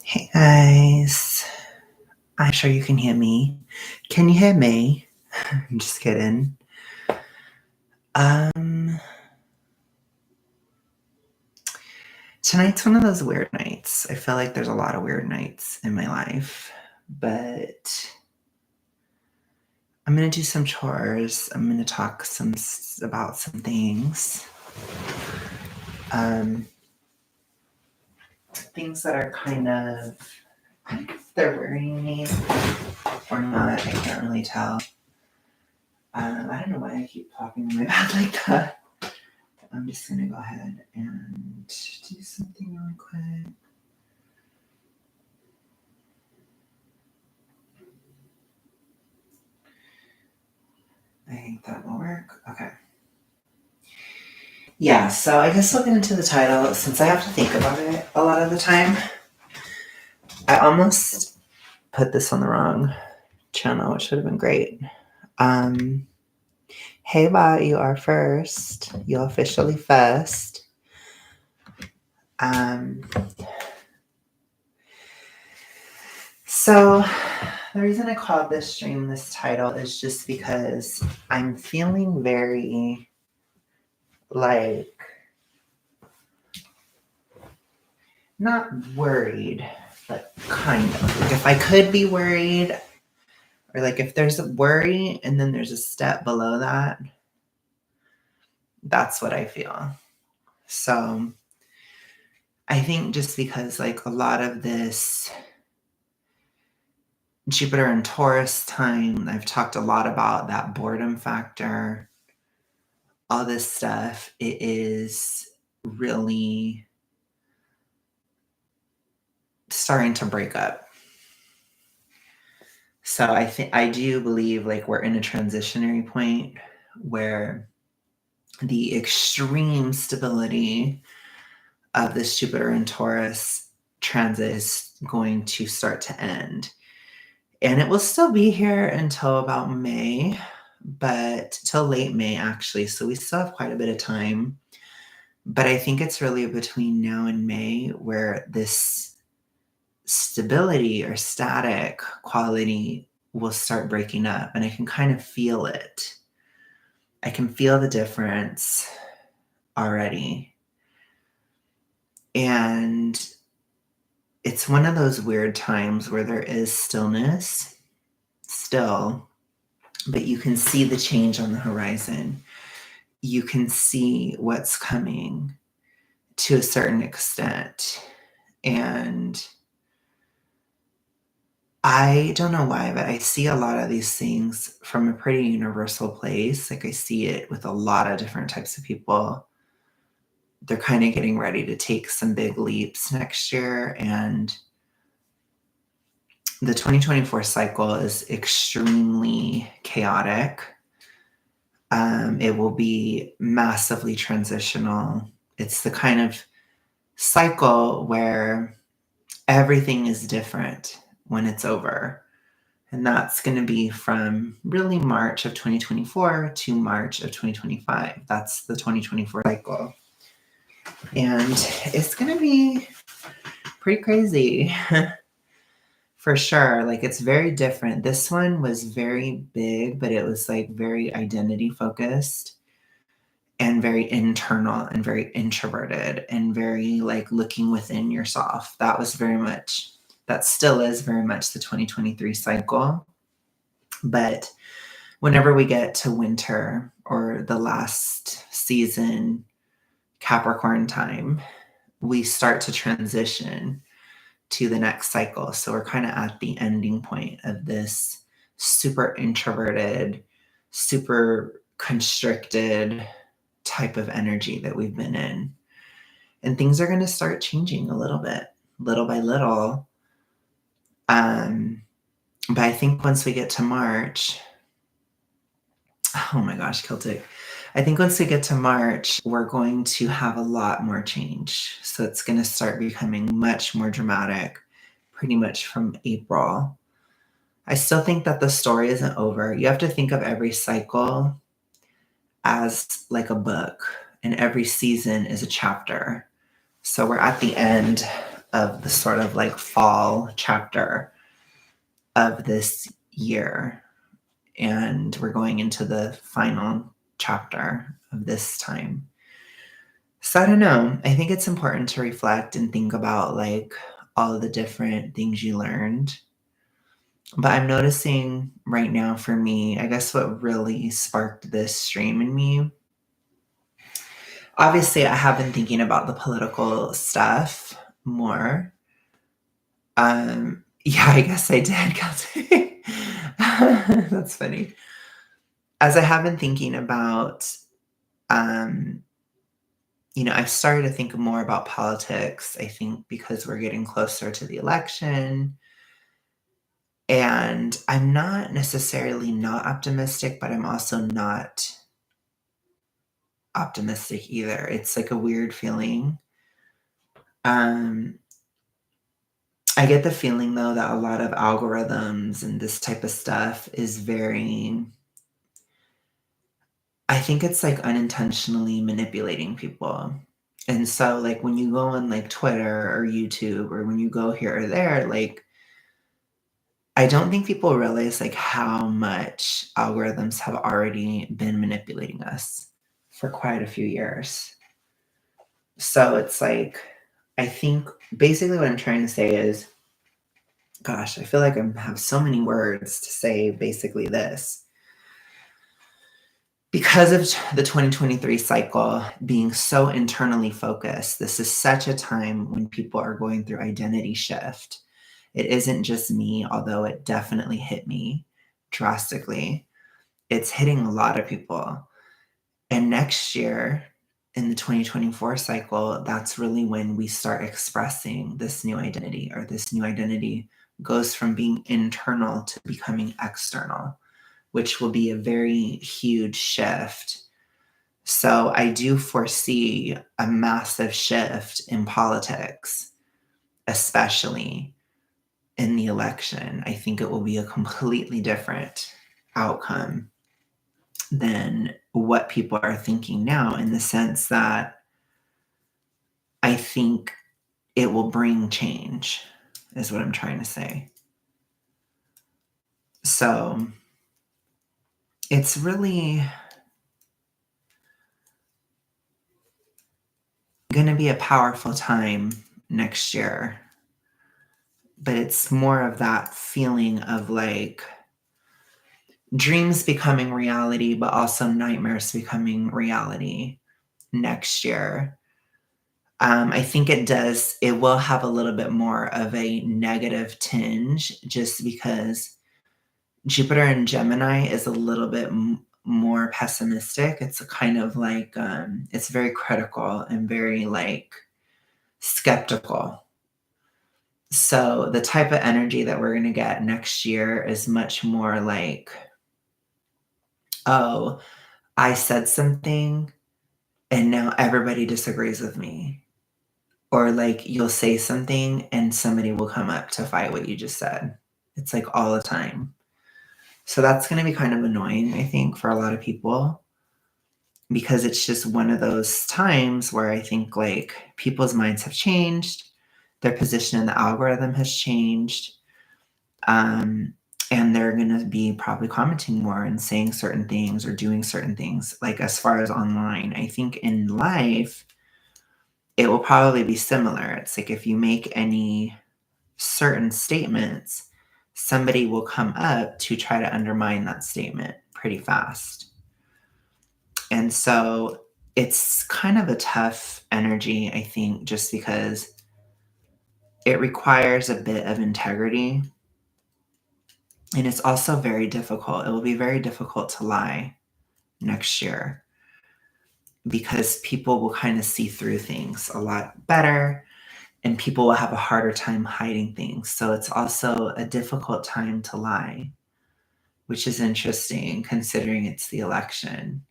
Hey guys, I'm sure you can hear me. Can you hear me? I'm just kidding. Um, Tonight's one of those weird nights. I feel like there's a lot of weird nights in my life, but I'm gonna do some chores. I'm gonna talk about some things. Um, Things that are kind of they're worrying me or not. I can't really tell. I don't know why I keep talking in my bed like that. I'm just gonna go ahead and do something really quick. I think that will work. Okay. Yeah, so I guess looking into the title, since I have to think about it a lot of the time, I almost put this on the wrong channel, which would have been great. Um, hey, bot, you are first. You're officially first. Um, so the reason I called this stream this title is just because I'm feeling very like not worried, but kind of. Like if I could be worried, or like if there's a worry and then there's a step below that, that's what I feel. So I think just because like a lot of this Jupiter and Taurus time, I've talked a lot about that boredom factor, all this stuff, it is really starting to break up. So I do believe like we're in a transitionary point where the extreme stability of this Jupiter and Taurus transit is going to start to end. And it will still be here until about May, but till late May, actually. So we still have quite a bit of time. But I think it's really between now and May where this stability or static quality will start breaking up. And I can kind of feel it. I can feel the difference already. And it's one of those weird times where there is stillness still, but you can see the change on the horizon. You can see what's coming to a certain extent. And I don't know why, but I see a lot of these things from a pretty universal place. Like I see it with a lot of different types of people. They're kind of getting ready to take some big leaps next year. And the 2024 cycle is extremely chaotic. It will be massively transitional. It's the kind of cycle where everything is different when it's over. And that's going to be from really March of 2024 to March of 2025. That's the 2024 cycle. And it's going to be pretty crazy. For sure. Like it's very different. This one was very big, but it was like very identity focused and very internal and very introverted and very like looking within yourself. That still is very much the 2023 cycle. But whenever we get to winter or the last season, Capricorn time, we start to transition to the next cycle. So we're kind of at the ending point of this super introverted, super constricted type of energy that we've been in. And things are going to start changing a little bit, little by little. But I think once we get to March, oh my gosh, Celtic. I think once we get to March, we're going to have a lot more change. So it's going to start becoming much more dramatic pretty much from April. I still think that the story isn't over. You have to think of every cycle as like a book, and every season is a chapter. So we're at the end of the sort of like fall chapter of this year. And we're going into the final chapter of this time. So I don't know. I think it's important to reflect and think about like all of the different things you learned. But I'm noticing right now for me, I guess what really sparked this stream in me. Obviously, I have been thinking about the political stuff more. Yeah, I guess I did, Kelsey. That's funny. As I have been thinking about, um, I've started to think more about politics, I think because we're getting closer to the election. And I'm not necessarily not optimistic, but I'm also not optimistic either. It's like a weird feeling. Um, I get the feeling though that a lot of algorithms and this type of stuff is very, I think it's like unintentionally manipulating people. And so like when you go on like Twitter or YouTube or when you go here or there, like I don't think people realize like how much algorithms have already been manipulating us for quite a few years. So it's like I think basically what I'm trying to say is, gosh, I feel like I have so many words to say basically this. Because of the 2023 cycle being so internally focused, this is such a time when people are going through identity shift. It isn't just me, although it definitely hit me drastically. It's hitting a lot of people. And next year, in the 2024 cycle, that's really when we start expressing this new identity, or this new identity goes from being internal to becoming external, which will be a very huge shift. So I do foresee a massive shift in politics, especially in the election. I think it will be a completely different outcome than what people are thinking now, in the sense that I think it will bring change, is what I'm trying to say. So it's really going to be a powerful time next year. But it's more of that feeling of like dreams becoming reality, but also nightmares becoming reality next year. I think it will have a little bit more of a negative tinge just because Jupiter in Gemini is a little bit more pessimistic. It's a kind of like, it's very critical and very like skeptical. So the type of energy that we're going to get next year is much more like, oh, I said something and now everybody disagrees with me. Or like you'll say something and somebody will come up to fight what you just said. It's like all the time. So that's going to be kind of annoying, I think, for a lot of people, because it's just one of those times where I think like people's minds have changed, their position in the algorithm has changed, and they're going to be probably commenting more and saying certain things or doing certain things. Like as far as online, I think in life, it will probably be similar. It's like if you make any certain statements, somebody will come up to try to undermine that statement pretty fast. And so it's kind of a tough energy, I think, just because it requires a bit of integrity. And it's also very difficult. It will be very difficult to lie next year because people will kind of see through things a lot better and people will have a harder time hiding things. So it's also a difficult time to lie, which is interesting considering it's the election.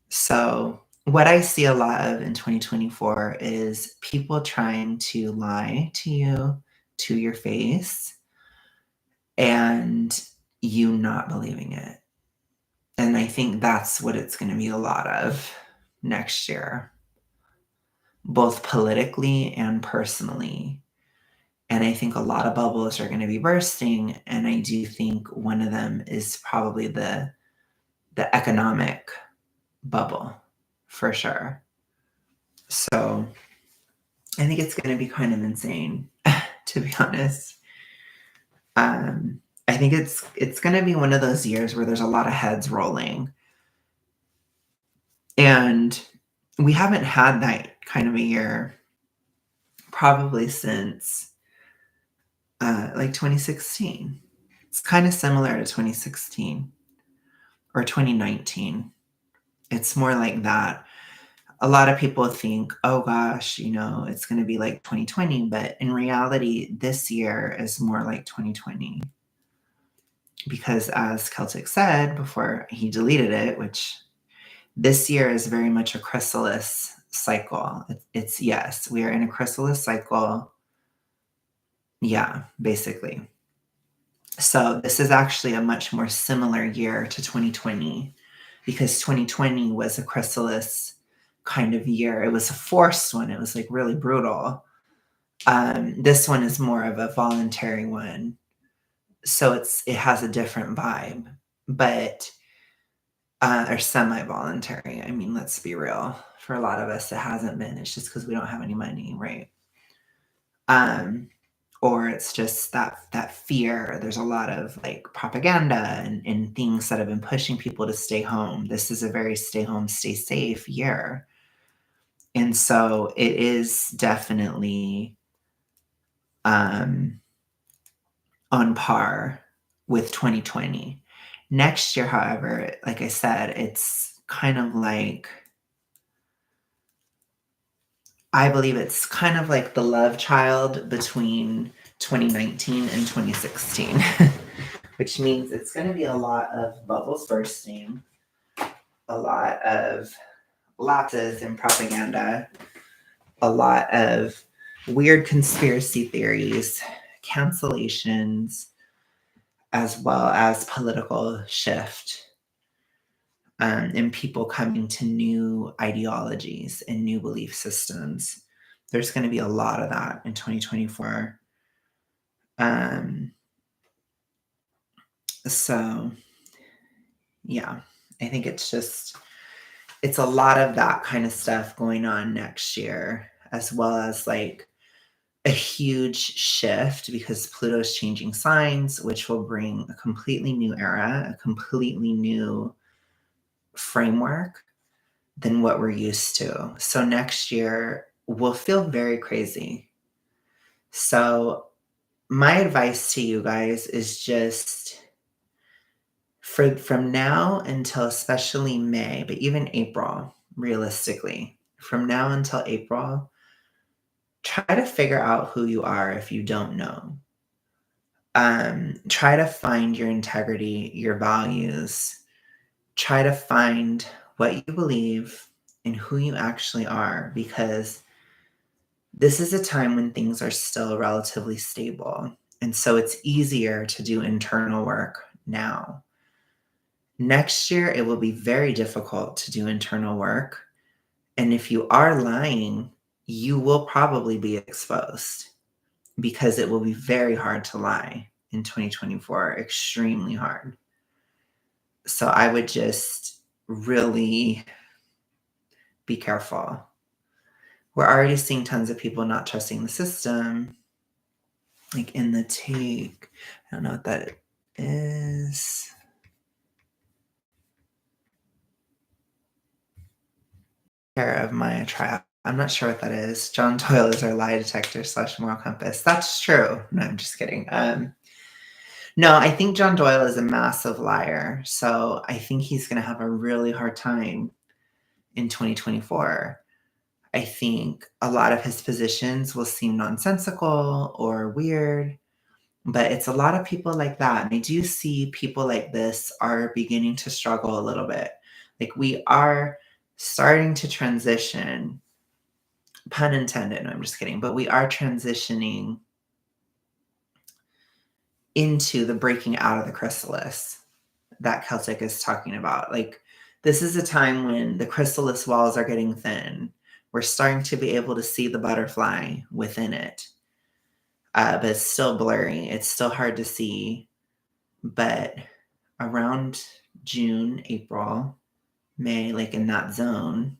So what I see a lot of in 2024 is people trying to lie to you to your face and you not believing it. And I think that's what it's going to be a lot of next year. both politically and personally. And I think a lot of bubbles are going to be bursting. And I do think one of them is probably the economic bubble for sure. So I think it's going to be kind of insane, to be honest. I think it's going to be one of those years where there's a lot of heads rolling, and we haven't had that kind of a year probably since like 2016. It's kind of similar to 2016 or 2019. It's more like that. A lot of people think, oh gosh, it's going to be like 2020, but in reality, this year is more like 2020. Because as Celtic said before he deleted it, which this year is very much a chrysalis cycle. It's yes, we are in a chrysalis cycle. Yeah, basically. So this is actually a much more similar year to 2020 because 2020 was a chrysalis kind of year. It was a forced one. It was like really brutal. This one is more of a voluntary one. So it has a different vibe, but or semi-voluntary. I mean, let's be real. For a lot of us, it hasn't been. It's just because we don't have any money, right? Or it's just that fear. There's a lot of like propaganda and things that have been pushing people to stay home. This is a very stay home, stay safe year. And so it is definitely on par with 2020. Next year, however, like I said, it's kind of like, I believe it's kind of like the love child between 2019 and 2016, which means it's going to be a lot of bubbles bursting, a lot of lapses in propaganda, a lot of weird conspiracy theories, cancellations, as well as political shift, and people coming to new ideologies and new belief systems. There's going to be a lot of that in 2024. So yeah, I think it's a lot of that kind of stuff going on next year, as well as like a huge shift because Pluto's changing signs, which will bring a completely new era, a completely new framework than what we're used to. So next year will feel very crazy. So my advice to you guys is just from now until especially May, but even April, realistically, from now until April, try to figure out who you are if you don't know. Try to find your integrity, your values. Try to find what you believe and who you actually are, because this is a time when things are still relatively stable. And so it's easier to do internal work now. Next year, it will be very difficult to do internal work. And if you are lying, you will probably be exposed because it will be very hard to lie in 2024, extremely hard. So I would just really be careful. We're already seeing tons of people not trusting the system, like in the take. I don't know what that is. Care of Maya Trial. I'm not sure what that is. John Doyle is our lie detector / moral compass. That's true. No, I'm just kidding. No, I think John Doyle is a massive liar. So I think he's going to have a really hard time in 2024. I think a lot of his positions will seem nonsensical or weird, but it's a lot of people like that. And I do see people like this are beginning to struggle a little bit. Like we are starting to transition, pun intended, no, I'm just kidding, but we are transitioning into the breaking out of the chrysalis that Celtic is talking about. Like this is a time when the chrysalis walls are getting thin. We're starting to be able to see the butterfly within it, but it's still blurry. It's still hard to see. But around June, April, May, like in that zone,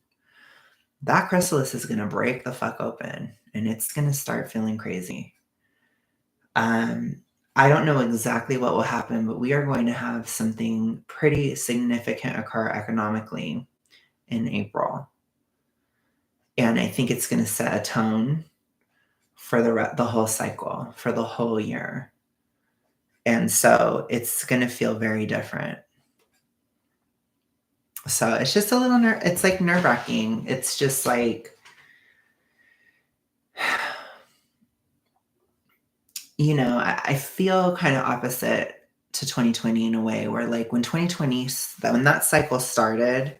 that chrysalis is going to break the fuck open and it's going to start feeling crazy. I don't know exactly what will happen, but we are going to have something pretty significant occur economically in April. And I think it's going to set a tone for the whole cycle, for the whole year. And so it's going to feel very different. So it's just a little it's like nerve-wracking. It's just like, you know, I feel kind of opposite to 2020 in a way where like when when that cycle started,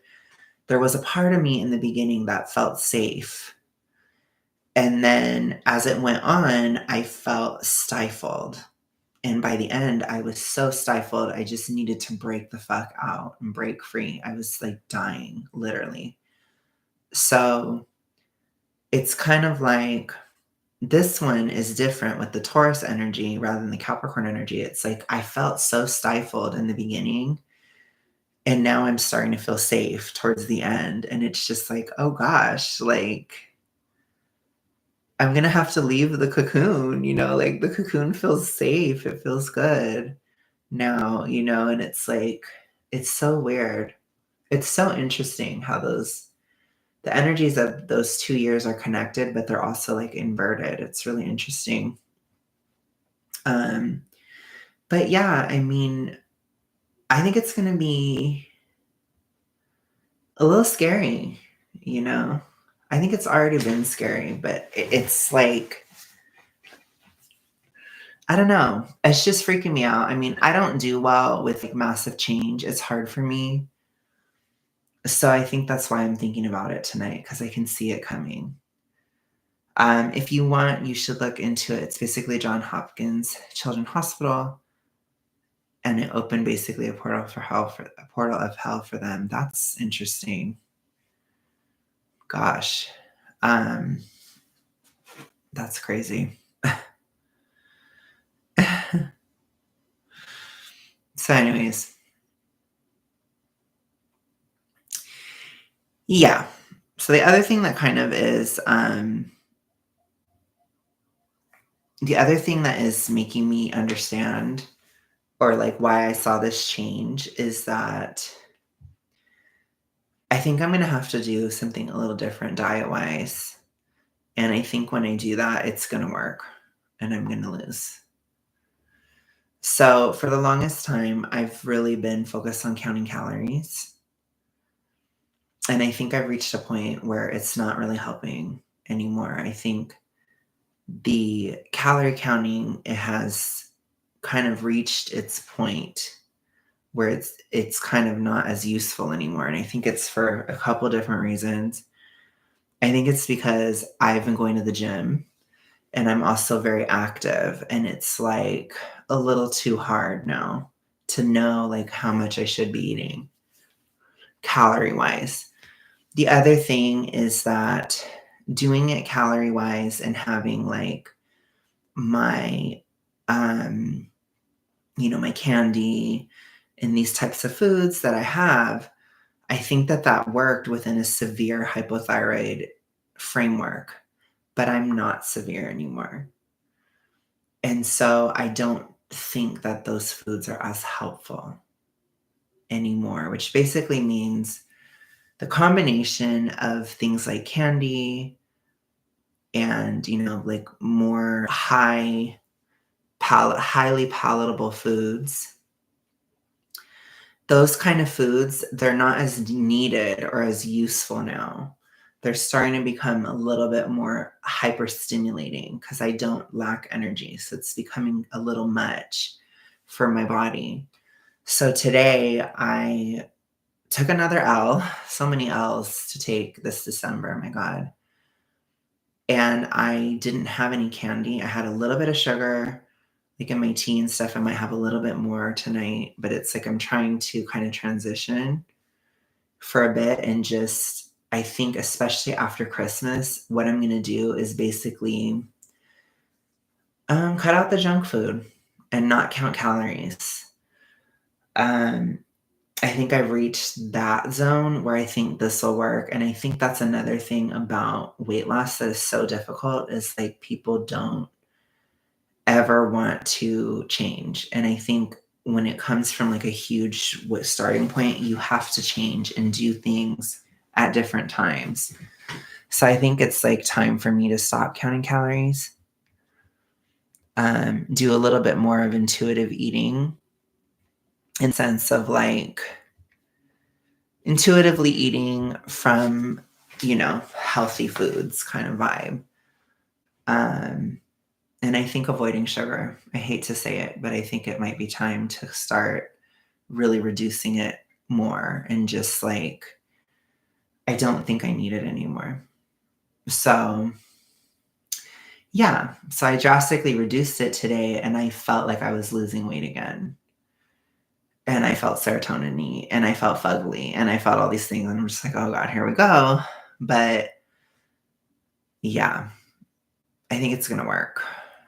there was a part of me in the beginning that felt safe. And then as it went on, I felt stifled. And by the end, I was so stifled, I just needed to break the fuck out and break free. I was like dying, literally. So it's kind of like this one is different with the Taurus energy rather than the Capricorn energy. It's like I felt so stifled in the beginning, and now I'm starting to feel safe towards the end. And it's just like, oh gosh, like I'm going to have to leave the cocoon, you know, like the cocoon feels safe. It feels good now, you know, and it's like, it's so weird. It's so interesting how the energies of those 2 years are connected, but they're also like inverted. It's really interesting. But yeah, I mean, I think it's going to be a little scary, you know. I think it's already been scary, but it's like, I don't know. It's just freaking me out. I mean, I don't do well with like massive change. It's hard for me. So I think that's why I'm thinking about it tonight because I can see it coming. If you want, you should look into it. It's basically Johns Hopkins Children's Hospital, and it opened basically a portal of hell for them. That's interesting. Gosh, that's crazy. So, anyways, yeah. So the other thing that kind of is the other thing that is making me understand or like why I saw this change is that I think I'm going to have to do something a little different diet wise. And I think when I do that, it's going to work and I'm going to lose. So for the longest time, I've really been focused on counting calories. And I think I've reached a point where it's not really helping anymore. I think the calorie counting, it has kind of reached its point where it's kind of not as useful anymore. And I think it's for a couple different reasons. I think it's because I've been going to the gym and I'm also very active, and it's like a little too hard now to know like how much I should be eating calorie wise. The other thing is that doing it calorie wise and having like my my candy and these types of foods that I have, I think that worked within a severe hypothyroid framework, but I'm not severe anymore. And so I don't think that those foods are as helpful anymore, which basically means the combination of things like candy and, like more highly palatable foods, those kind of foods, they're not as needed or as useful now. They're starting to become a little bit more hyper stimulating because I don't lack energy. So it's becoming a little much for my body. So today I took another L, so many L's to take this December, oh my God. And I didn't have any candy. I had a little bit of sugar, like in my tea and stuff. I might have a little bit more tonight, but it's like I'm trying to kind of transition for a bit and just I think especially after Christmas, what I'm gonna do is basically, cut out the junk food and not count calories. Um, I think I've reached that zone where I think this will work, and I think that's another thing about weight loss that is so difficult is, like, people don't ever want to change, and I think when it comes from, like, a huge starting point, you have to change and do things at different times. So I think it's, like, time for me to stop counting calories, do a little bit more of intuitive eating in sense of, like, intuitively eating from, healthy foods kind of vibe. Um, and I think avoiding sugar. I hate to say it, but I think it might be time to start really reducing it more and just like, I don't think I need it anymore. So, yeah. So I drastically reduced it today and I felt like I was losing weight again. And I felt serotonin-y and I felt fugly and I felt all these things. And I'm just like, oh God, here we go. But yeah, I think it's gonna work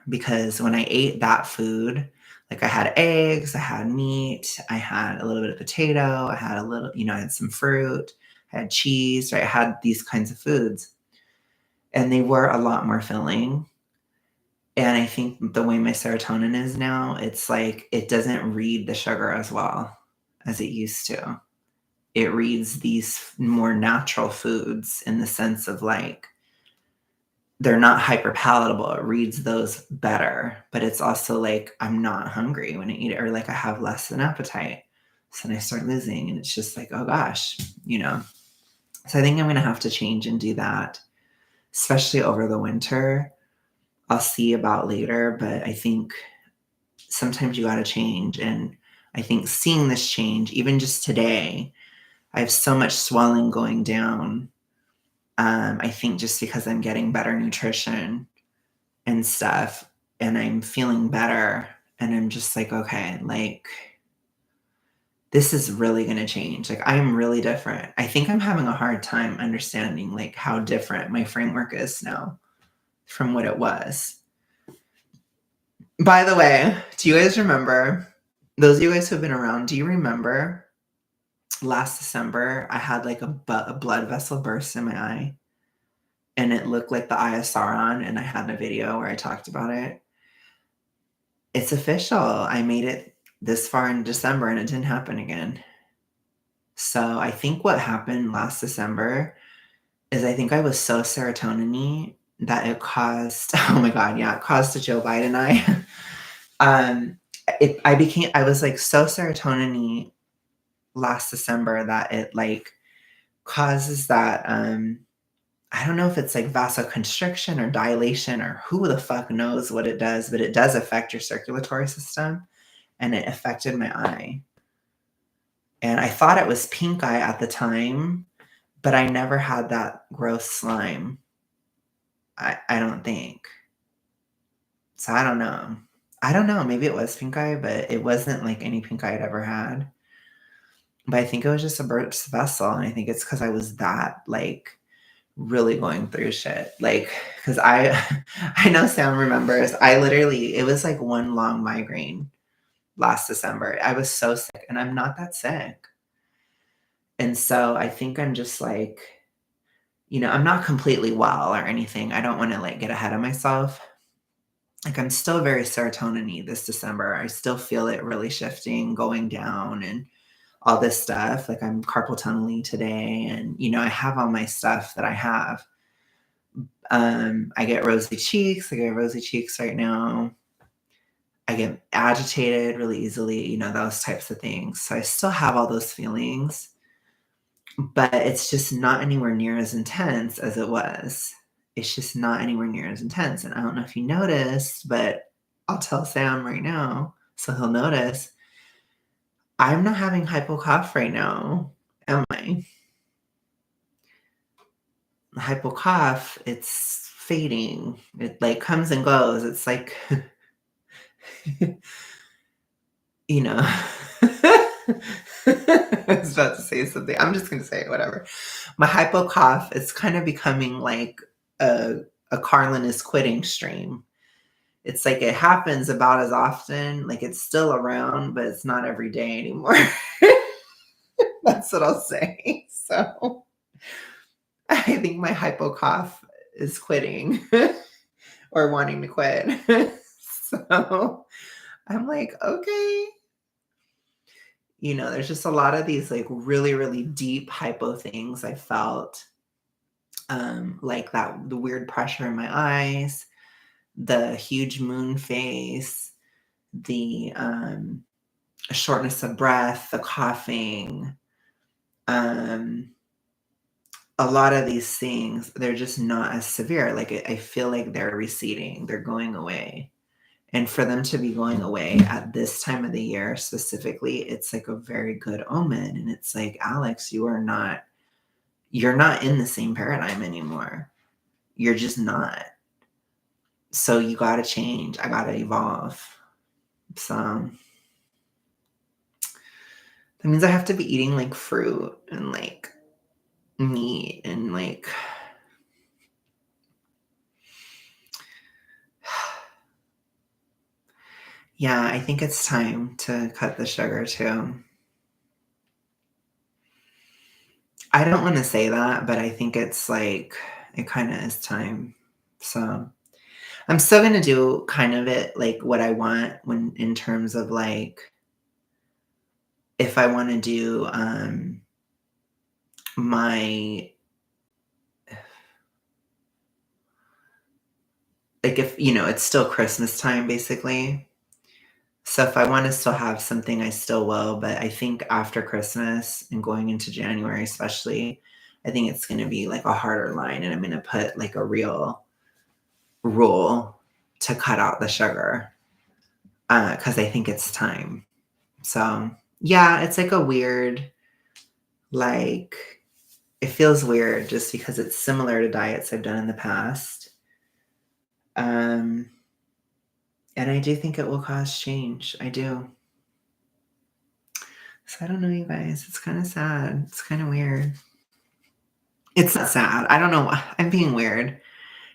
because when I ate that food, like I had eggs, I had meat, I had a little bit of potato, I had a little, I had some fruit, I had cheese, right? I had these kinds of foods and they were a lot more filling. And I think the way my serotonin is now, it's like it doesn't read the sugar as well as it used to. It reads these more natural foods in the sense of like they're not hyper palatable. It reads those better, but it's also like I'm not hungry when I eat it, or like I have less of an appetite. So then I start losing, and it's just like, oh gosh, you know. So I think I'm gonna have to change and do that, especially over the winter. I'll see about later, but I think sometimes you gotta change. And I think seeing this change, even just today, I have so much swelling going down. I think just because I'm getting better nutrition and stuff and I'm feeling better and I'm just like, okay, like this is really going to change. Like I'm really different. I think I'm having a hard time understanding like how different my framework is now from what it was. By the way, do you guys remember those of you guys who have been around, do you remember last December I had like a blood vessel burst in my eye and it looked like the eye of Sauron and I had a video where I talked about it? It's official. I made it this far in December and it didn't happen again. So I think what happened last December is I think I was so serotonin-y that it caused oh my God, yeah, it caused a Joe Biden eye. um, I was like so serotonin-y last December that it like causes that I don't know if it's like vasoconstriction or dilation or who the fuck knows what it does, but it does affect your circulatory system and it affected my eye. And I thought it was pink eye at the time, but I never had that gross slime. I don't think. So I don't know. I don't know. Maybe it was pink eye, but it wasn't like any pink eye I'd ever had. But I think it was just a burst vessel. And I think it's because I was that like really going through shit. Like, because I know Sam remembers, it was like one long migraine last December. I was so sick and I'm not that sick. And so I think I'm just like, I'm not completely well or anything. I don't want to like get ahead of myself. Like I'm still very serotonin-y this December. I still feel it really shifting, going down and all this stuff. Like I'm carpal tunnel today and I have all my stuff that I have. I get rosy cheeks. I get rosy cheeks right now. I get agitated really easily, those types of things. So I still have all those feelings, but it's just not anywhere near as intense as it was. It's just not anywhere near as intense. And I don't know if you noticed, but I'll tell Sam right now so he'll notice. I'm not having hypocough right now, am I? Hypocough, it's fading. It like comes and goes. It's like, you know. I was about to say something. I'm just gonna say it, whatever. My hypo cough is kind of becoming like a Carlin is quitting stream. It's like it happens about as often, like it's still around, but it's not every day anymore. That's what I'll say. So I think my hypo cough is quitting or wanting to quit. So I'm like, okay. There's just a lot of these like really, really deep hypo things I felt. Like the weird pressure in my eyes, the huge moon face, the shortness of breath, the coughing, um, a lot of these things, they're just not as severe. Like I feel like they're receding, they're going away. And for them to be going away at this time of the year specifically, it's like a very good omen. And it's like, Alex, you're not in the same paradigm anymore. You're just not. So you got to change. I got to evolve. So that means I have to be eating like fruit and like meat and like yeah, I think it's time to cut the sugar too. I don't want to say that, but I think it's like it kind of is time. So I'm still gonna do kind of it like what I want when in terms of like if I want to do my like if it's still Christmas time basically. So if I want to still have something, I still will. But I think after Christmas and going into January, especially, I think it's going to be like a harder line, and I'm going to put like a real rule to cut out the sugar because I think it's time. So yeah, it's like a weird, like it feels weird just because it's similar to diets I've done in the past. And I do think it will cause change. I do. So I don't know, you guys. It's kind of sad. It's kind of weird. It's not sad. I don't know. I'm being weird.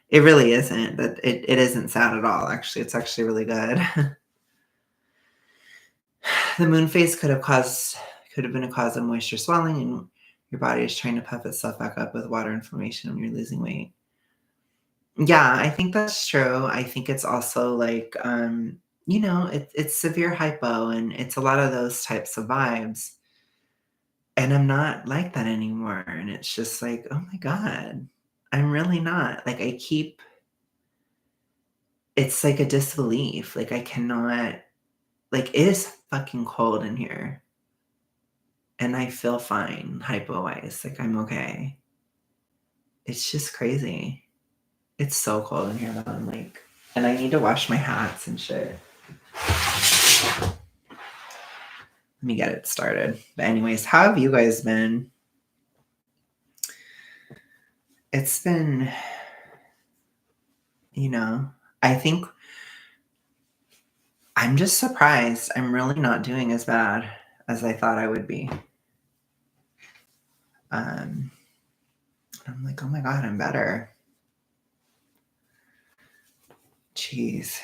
It really isn't. That it isn't sad at all. Actually, it's actually really good. The moon phase could have been a cause of moisture swelling, and your body is trying to puff itself back up with water inflammation when you're losing weight. Yeah, I think that's true. I think it's also like it's severe hypo and it's a lot of those types of vibes. And I'm not like that anymore. And it's just like, oh my God, I'm really not. Like it's like a disbelief. Like I cannot, like it is fucking cold in here. And I feel fine, hypo wise. Like I'm okay. It's just crazy. It's so cold in here though. I'm like, and I need to wash my hats and shit. Let me get it started. But anyways, how have you guys been? It's been, I think I'm just surprised I'm really not doing as bad as I thought I would be. I'm like, oh my God, I'm better. Jeez.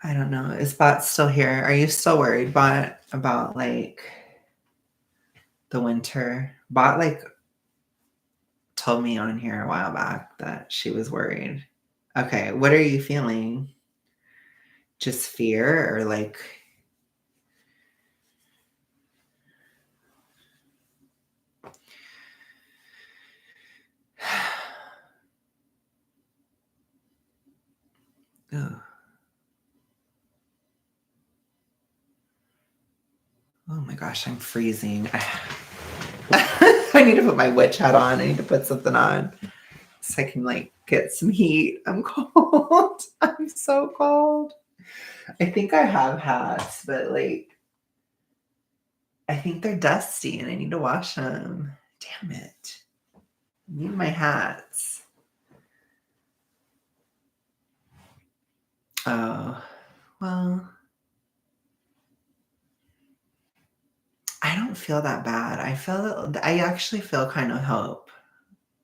I don't know. Is Bot still here? Are you still worried, Bot, about like the winter? Bot like told me on here a while back that she was worried. Okay, what are you feeling? Just fear or like oh. Oh my gosh, I'm freezing. I need to put my witch hat on. I need to put something on so I can like get some heat. I'm cold. I'm so cold. I think I have hats, but like I think they're dusty and I need to wash them. Damn it. I need my hats. Oh, well. don't feel that bad. I actually feel kind of hope.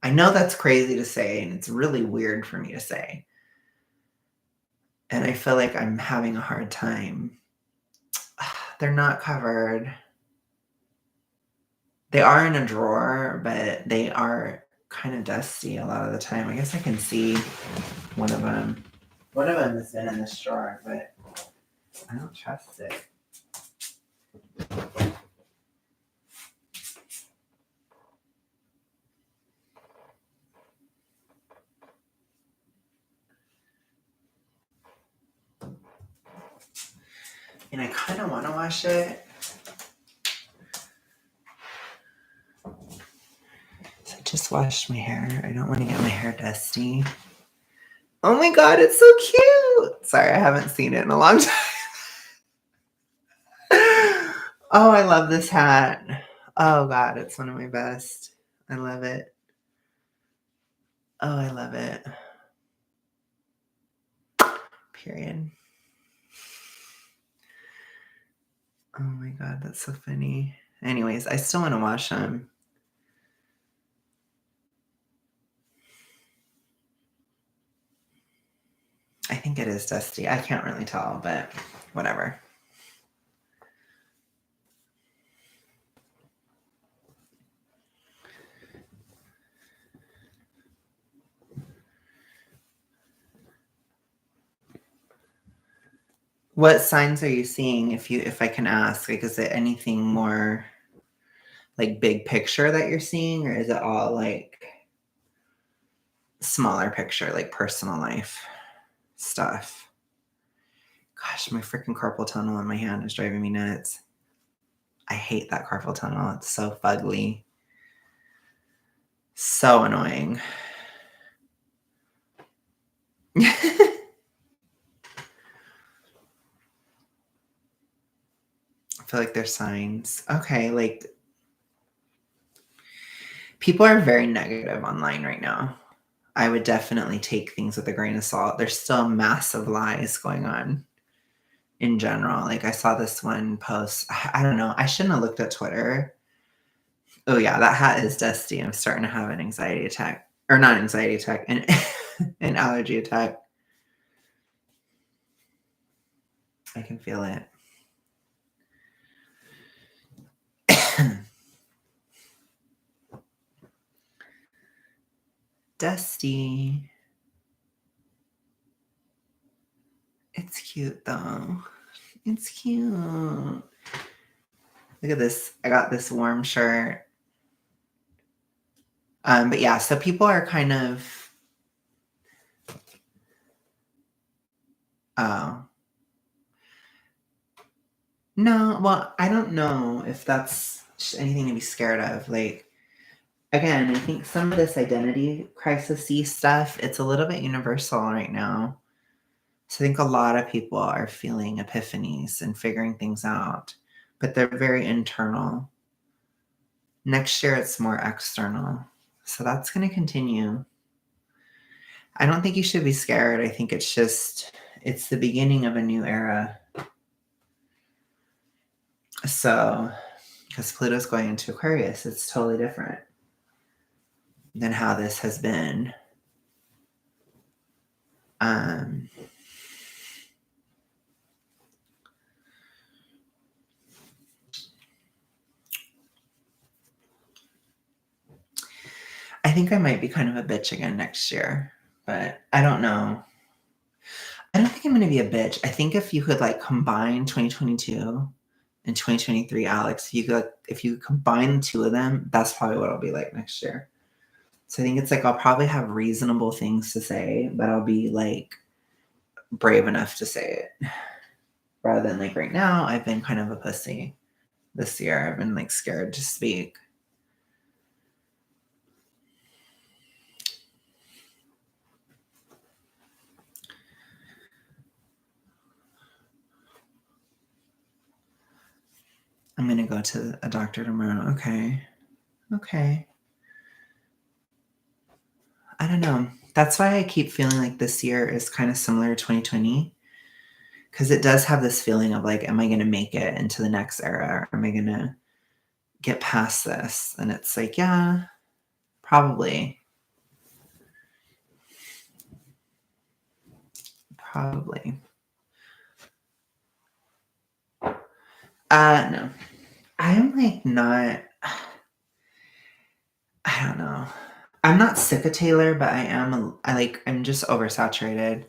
I know that's crazy to say, and it's really weird for me to say. And I feel like I'm having a hard time. They're not covered. They are in a drawer, but they are kind of dusty a lot of the time. I guess I can see one of them. One of them has been in this drawer, but I don't trust it. And I kind of want to wash it. So I just washed my hair. I don't want to get my hair dusty. Oh my God, it's so cute. Sorry, I haven't seen it in a long time. Oh, I love this hat. Oh God, it's one of my best. I love it. Oh, I love it. Period. Oh my God, that's so funny. Anyways, I still want to wash them. I think it is dusty. I can't really tell, but whatever. What signs are you seeing, if I can ask? Like, is it anything more like big picture that you're seeing, or is it all like smaller picture, like personal life stuff? Gosh, my freaking carpal tunnel in my hand is driving me nuts. I hate that carpal tunnel. It's so fugly. So annoying. I feel like there's signs. Okay, like people are very negative online right now. I would definitely take things with a grain of salt. There's still massive lies going on in general. Like I saw this one post. I don't know. I shouldn't have looked at Twitter. Oh yeah, that hat is dusty. I'm starting to have an anxiety attack. Or not anxiety attack, an allergy attack. I can feel it. Dusty. It's cute though. It's cute. Look at this. I got this warm shirt. But yeah, so people are kind of oh. No, well, I don't know if that's anything to be scared of. Like again, I think some of this identity crisis-y stuff, it's a little bit universal right now. So I think a lot of people are feeling epiphanies and figuring things out, but they're very internal. Next year, it's more external. So that's going to continue. I don't think you should be scared. I think it's the beginning of a new era. So, because Pluto's going into Aquarius, it's totally different than how this has been. I think I might be kind of a bitch again next year, but I don't know. I don't think I'm going to be a bitch. I think if you could like combine 2022 and 2023, Alex, if you combine the two of them, that's probably what I'll be like next year. So I think it's like I'll probably have reasonable things to say, but I'll be like brave enough to say it. Rather than like right now, I've been kind of a pussy this year. I've been like scared to speak. I'm going to go to a doctor tomorrow. Okay. I don't know. That's why I keep feeling like this year is kind of similar to 2020. Because it does have this feeling of like, am I going to make it into the next era? Or am I going to get past this. And it's like, yeah, probably. Probably. No. I'm like not, I don't know. I'm not sick of Taylor, but I'm just oversaturated.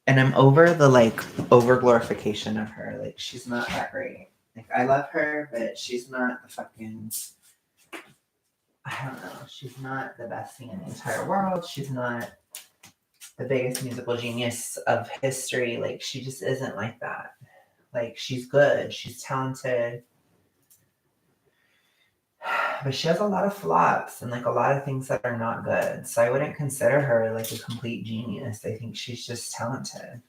And I'm over the like over glorification of her. Like she's not that great. Like I love her, but she's not the fucking, I don't know. She's not the best thing in the entire world. She's not the biggest musical genius of history. Like she just isn't like that. Like she's good. She's talented. But she has a lot of flops and like a lot of things that are not good. So I wouldn't consider her like a complete genius. I think she's just talented.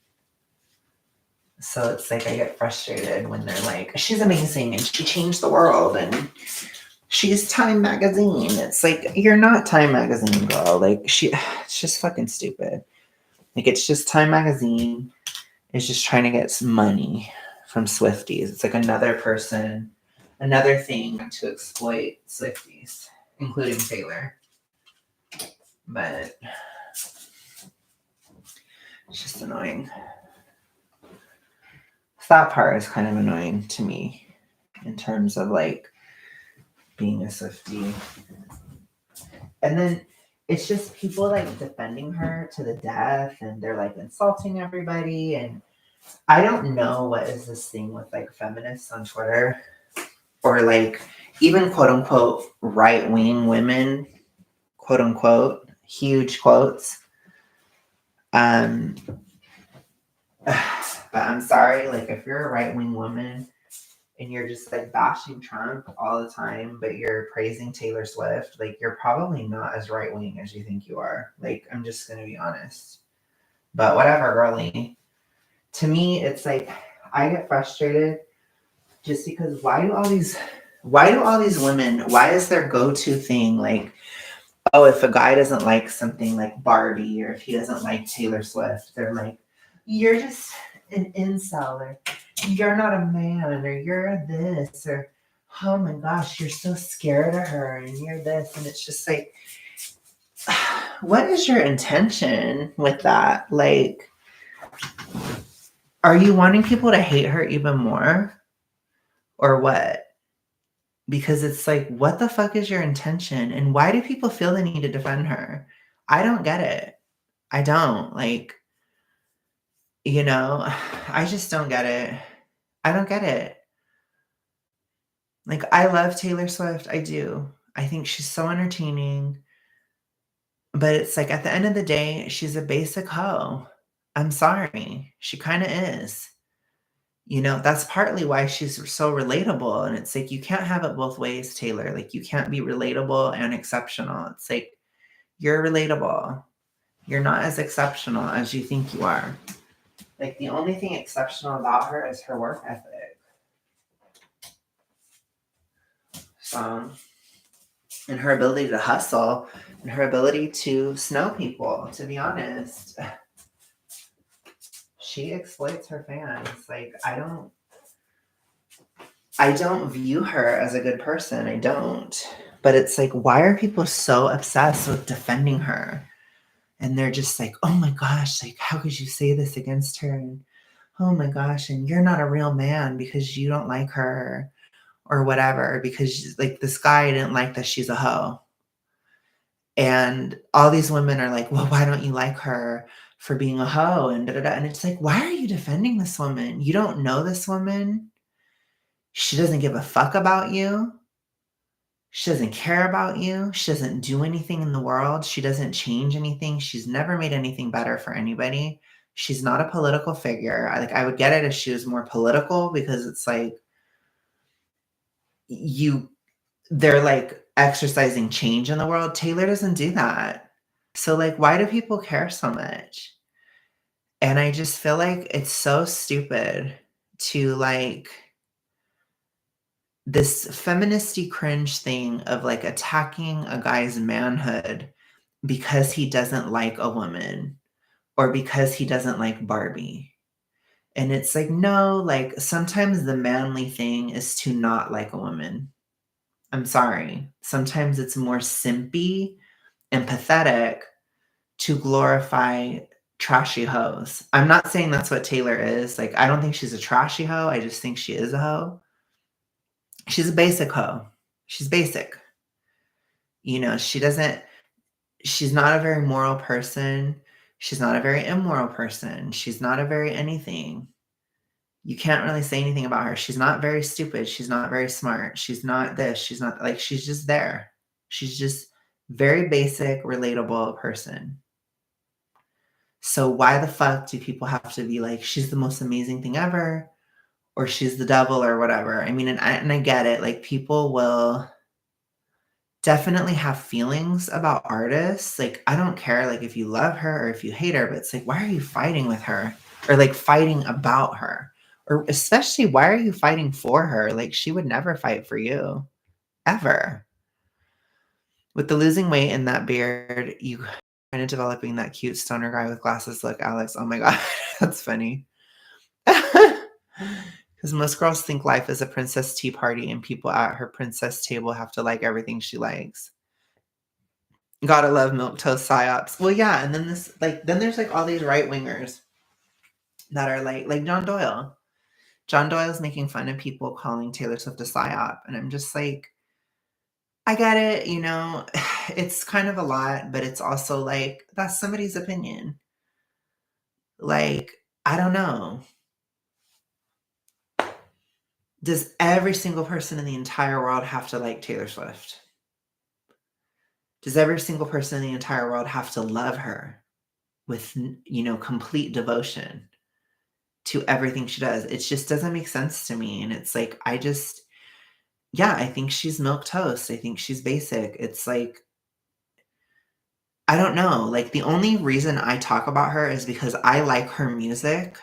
So it's like I get frustrated when they're like, she's amazing and she changed the world and she's Time Magazine. It's like, you're not Time Magazine, girl. Like it's just fucking stupid. Like it's just Time Magazine is just trying to get some money from Swifties. It's like another person, another thing to exploit Swifties, including Taylor. But it's just annoying. That part is kind of annoying to me in terms of like being a Swiftie. And then it's just people like defending her to the death and they're like insulting everybody. And I don't know what is this thing with like feminists on Twitter or like even quote unquote right wing women, quote unquote, huge quotes. But I'm sorry, like if you're a right wing woman and you're just like bashing Trump all the time, but you're praising Taylor Swift, like you're probably not as right wing as you think you are. Like I'm just gonna be honest. But whatever, girlie. To me, it's like I get frustrated just because why do all these women, why is their go-to thing like, oh, if a guy doesn't like something like Barbie or if he doesn't like Taylor Swift, they're like, you're just an incel or you're not a man or you're this or oh my gosh, you're so scared of her and you're this. And it's just like, what is your intention with that? Like, are you wanting people to hate her even more or what? Because it's like, what the fuck is your intention? And why do people feel the need to defend her? I don't get it. I don't. Like, you know, I just don't get it. I don't get it. Like, I love Taylor Swift. I do. I think she's so entertaining. But it's like, at the end of the day, she's a basic hoe. I'm sorry. She kind of is. You know, that's partly why she's so relatable. And it's like, you can't have it both ways, Taylor. Like, you can't be relatable and exceptional. It's like, you're relatable. You're not as exceptional as you think you are. Like, the only thing exceptional about her is her work ethic. And her ability to hustle and her ability to snow people, to be honest. She exploits her fans. Like, I don't view her as a good person. I don't. But it's like, why are people so obsessed with defending her? And they're just like, oh my gosh, like, how could you say this against her? And oh my gosh, and you're not a real man because you don't like her or whatever, because like this guy didn't like that she's a hoe. And all these women are like, well, why don't you like her for being a hoe? And da, da, da. And it's like, why are you defending this woman? You don't know this woman. She doesn't give a fuck about you. She doesn't care about you. She doesn't do anything in the world. She doesn't change anything. She's never made anything better for anybody. She's not a political figure. I would get it if she was more political because it's like they're like exercising change in the world. Taylor doesn't do that. So like, why do people care so much? And I just feel like it's so stupid to like this feministy cringe thing of like attacking a guy's manhood because he doesn't like a woman or because he doesn't like Barbie. And it's like, no, like sometimes the manly thing is to not like a woman. I'm sorry. Sometimes it's more simpy and pathetic to glorify trashy hoes. I'm not saying that's what Taylor is. Like, I don't think she's a trashy hoe. I just think she is a hoe. She's a basic hoe. She's basic. You know, she's not a very moral person. She's not a very immoral person. She's not a very anything. You can't really say anything about her. She's not very stupid. She's not very smart. She's not this. She's not like, she's just there. She's just very basic, relatable person. So why the fuck do people have to be like, she's the most amazing thing ever, or she's the devil or whatever? I mean, and I get it. Like, people will definitely have feelings about artists. Like, I don't care, like, if you love her or if you hate her, but it's like, why are you fighting with her? Or like fighting about her? Or especially, why are you fighting for her? Like, she would never fight for you. Ever. With the losing weight and that beard, you kind of developing that cute stoner guy with glasses look, Alex. Oh my god, that's funny. Because most girls think life is a princess tea party and people at her princess table have to like everything she likes. Gotta love milquetoast psyops. Well, yeah, and then then there's like all these right wingers that are like John Doyle. John Doyle's making fun of people calling Taylor Swift a psyop, and I'm just like, I get it, you know, it's kind of a lot, but it's also like, that's somebody's opinion. Like, I don't know. Does every single person in the entire world have to like Taylor Swift? Does every single person in the entire world have to love her with, you know, complete devotion to everything she does? It just doesn't make sense to me. And it's like, yeah, I think she's milquetoast. I think she's basic. It's like, I don't know. Like, the only reason I talk about her is because I like her music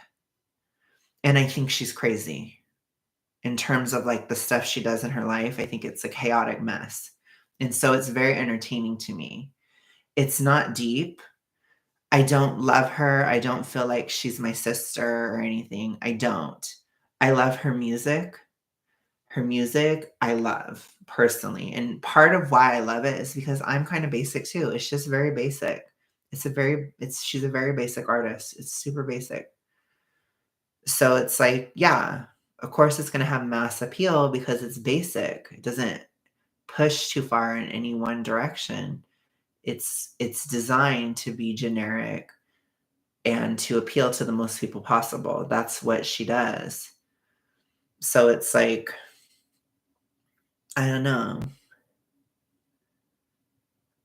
and I think she's crazy in terms of like the stuff she does in her life. I think it's a chaotic mess. And so it's very entertaining to me. It's not deep. I don't love her. I don't feel like she's my sister or anything. I don't. I love her music. Her music, I love personally. And part of why I love it is because I'm kind of basic too. It's just very basic. She's a very basic artist. It's super basic. So it's like, yeah, of course it's going to have mass appeal because it's basic. It doesn't push too far in any one direction. It's designed to be generic and to appeal to the most people possible. That's what she does. So it's like, I don't know.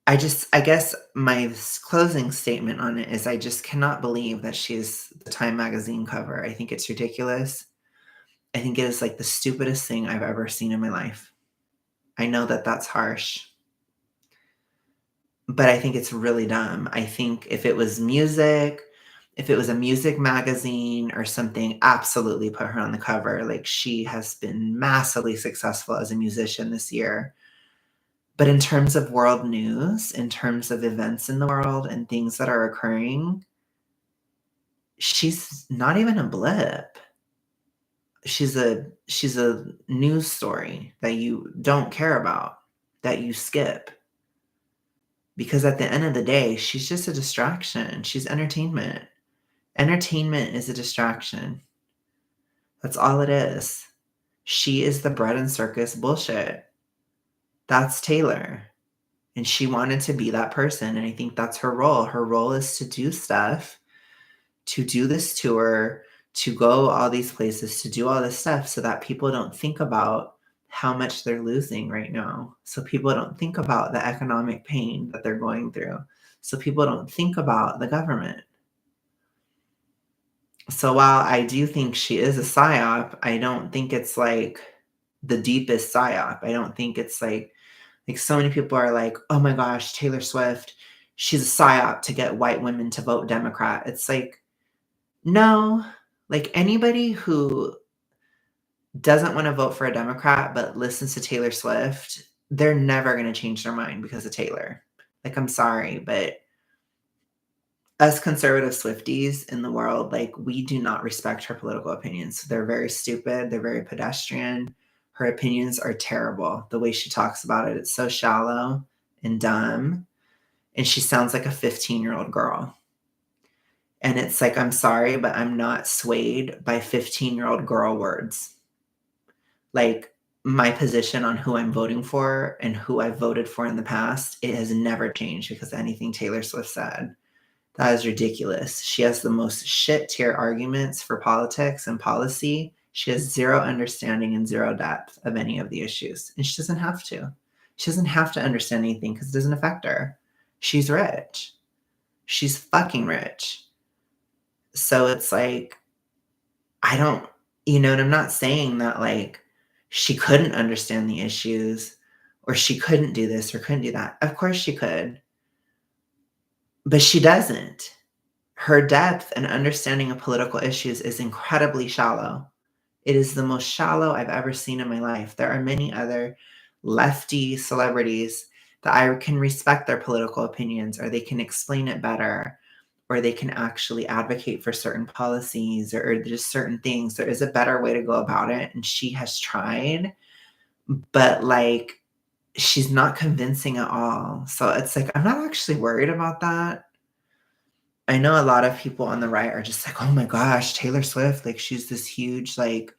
I guess my closing statement on it is I just cannot believe that she's the Time magazine cover. I think it's ridiculous. I think it is like the stupidest thing I've ever seen in my life. I know that that's harsh, but I think it's really dumb. I think if it was music, if it was a music magazine or something, absolutely put her on the cover. Like, she has been massively successful as a musician this year. But in terms of world news, in terms of events in the world and things that are occurring, she's not even a blip. She's a news story that you don't care about, that you skip. Because at the end of the day, she's just a distraction. She's entertainment. Entertainment is a distraction. That's all it is. She is the bread and circus bullshit. That's Taylor. And she wanted to be that person. And I think that's her role. Her role is to do stuff, to do this tour, to go all these places, to do all this stuff so that people don't think about how much they're losing right now. So people don't think about the economic pain that they're going through. So people don't think about the government. So while I do think she is a psyop, I don't think it's like the deepest psyop. I don't think it's like so many people are like, oh my gosh, Taylor Swift, she's a psyop to get white women to vote Democrat. It's like, no, like anybody who doesn't want to vote for a Democrat but listens to Taylor Swift, they're never going to change their mind because of Taylor. Like, I'm sorry, but us conservative Swifties in the world, like, we do not respect her political opinions. They're very stupid. They're very pedestrian. Her opinions are terrible. The way she talks about it, it's so shallow and dumb. And she sounds like a 15-year-old girl. And it's like, I'm sorry, but I'm not swayed by 15-year-old girl words. Like, my position on who I'm voting for and who I've voted for in the past, it has never changed because of anything Taylor Swift said. That is ridiculous. She has the most shit tier arguments for politics and policy. She has zero understanding and zero depth of any of the issues. And she doesn't have to. She doesn't have to understand anything because it doesn't affect her. She's rich. She's fucking rich. So it's like, I don't, and I'm not saying that like she couldn't understand the issues or she couldn't do this or couldn't do that. Of course she could, but she doesn't. Her depth and understanding of political issues is incredibly shallow. It is the most shallow I've ever seen in my life. There are many other lefty celebrities that I can respect their political opinions, or they can explain it better, or they can actually advocate for certain policies or just certain things. There is a better way to go about it, and she has tried, but like she's not convincing at all. So it's like I'm not actually worried about that. I know a lot of people on the right are just like, oh my gosh, Taylor Swift, like she's this huge, like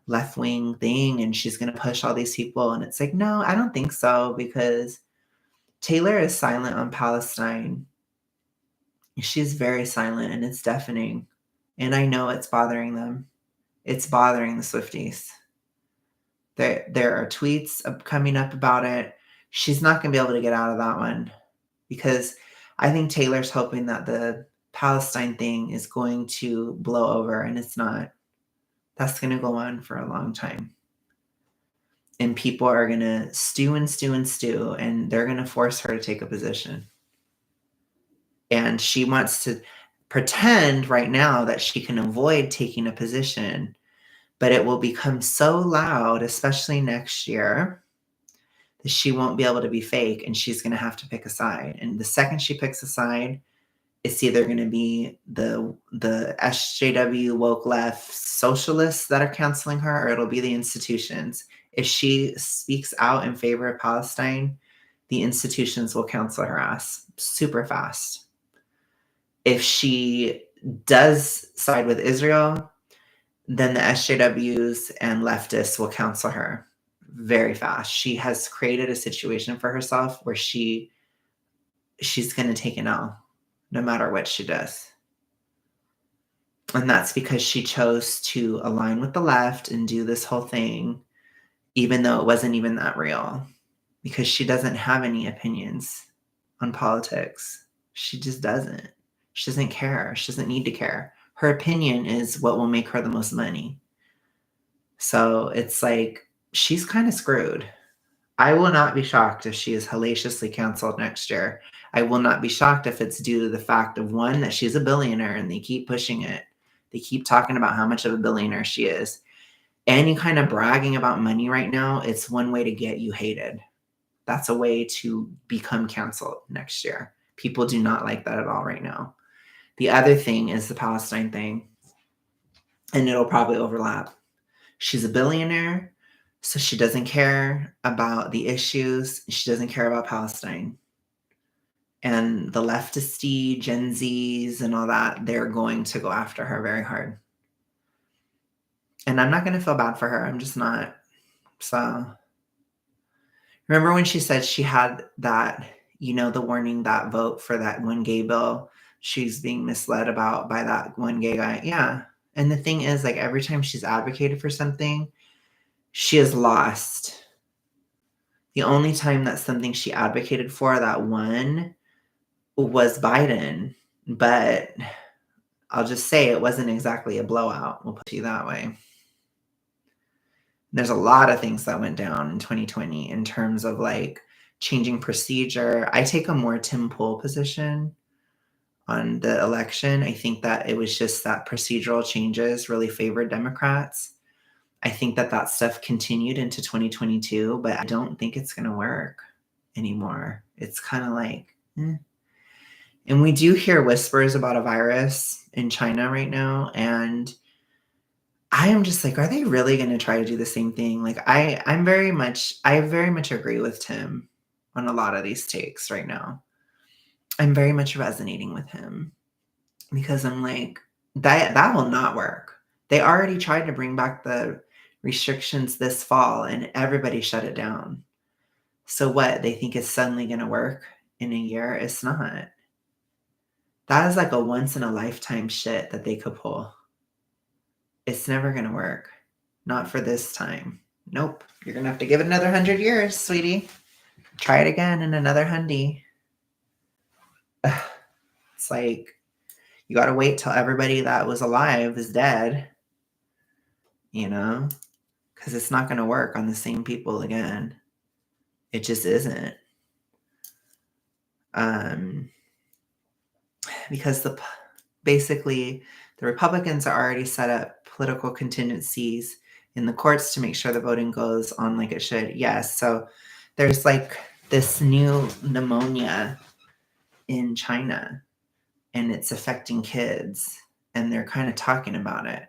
left wing thing and she's going to push all these people. And it's like, no, I don't think so because Taylor is silent on Palestine. She's very silent and it's deafening. And I know it's bothering them. It's bothering the Swifties. There are tweets coming up about it. She's not going to be able to get out of that one because I think Taylor's hoping that the Palestine thing is going to blow over, and it's not. That's going to go on for a long time. And people are going to stew and stew and stew, and they're going to force her to take a position. And she wants to pretend right now that she can avoid taking a position, but it will become so loud, especially next year, that she won't be able to be fake, and she's going to have to pick a side. And the second she picks a side, it's either going to be the SJW woke left socialists that are canceling her, or it'll be the institutions. If she speaks out in favor of Palestine, the institutions will cancel her ass super fast. If she does side with Israel, then the SJWs and leftists will cancel her very fast. She has created a situation for herself where she's going to take an L no matter what she does. And that's because she chose to align with the left and do this whole thing, even though it wasn't even that real, because she doesn't have any opinions on politics. She just doesn't. She doesn't care. She doesn't need to care. Her opinion is what will make her the most money. So it's like, she's kind of screwed. I will not be shocked if she is hellaciously canceled next year. I will not be shocked if it's due to the fact of, one, that she's a billionaire and they keep pushing it. They keep talking about how much of a billionaire she is. Any kind of bragging about money right now, it's one way to get you hated. That's a way to become canceled next year. People do not like that at all right now. The other thing is the Palestine thing, and it'll probably overlap. She's a billionaire, so she doesn't care about the issues. She doesn't care about Palestine. And the leftisty Gen Zs and all that, they're going to go after her very hard. And I'm not going to feel bad for her. I'm just not. So remember when she said she had that, the warning, that vote for that one gay bill she's being misled about by that one gay guy? Yeah. And the thing is, like, every time she's advocated for something, she has lost. The only time that something she advocated for that won was Biden. But I'll just say it wasn't exactly a blowout. We'll put it that way. There's a lot of things that went down in 2020 in terms of like changing procedure. I take a more Tim Pool position on the election. I think that it was just that procedural changes really favored Democrats. I think that stuff continued into 2022, but I don't think it's going to work anymore. It's kind of like, And we do hear whispers about a virus in China right now. And I am just like, are they really gonna try to do the same thing? Like, I very much agree with Tim on a lot of these takes right now. I'm very much resonating with him because I'm like, that will not work. They already tried to bring back the restrictions this fall and everybody shut it down. So what? They think it's suddenly gonna work in a year? It's not. That is like a once in a lifetime shit that they could pull. It's never gonna work. Not for this time. Nope. You're gonna have to give it another 100 years, sweetie. Try it again in another hundy. It's like you gotta wait till everybody that was alive is dead, you know? Because it's not gonna work on the same people again. It just isn't. Um, because basically the Republicans are already set up political contingencies in the courts to make sure the voting goes on like it should. Yes. So there's like this new pneumonia in China and it's affecting kids and they're kind of talking about it.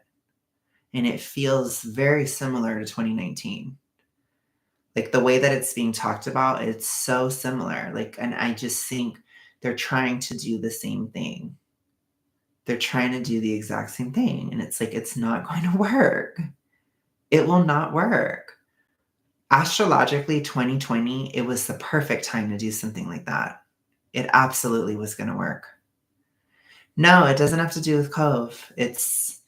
And it feels very similar to 2019. Like the way that it's being talked about, it's so similar. Like, and I just think they're trying to do the same thing. They're trying to do the exact same thing. And it's like, it's not going to work. It will not work. Astrologically, 2020, it was the perfect time to do something like that. It absolutely was going to work. No, it doesn't have to do with Cove. It's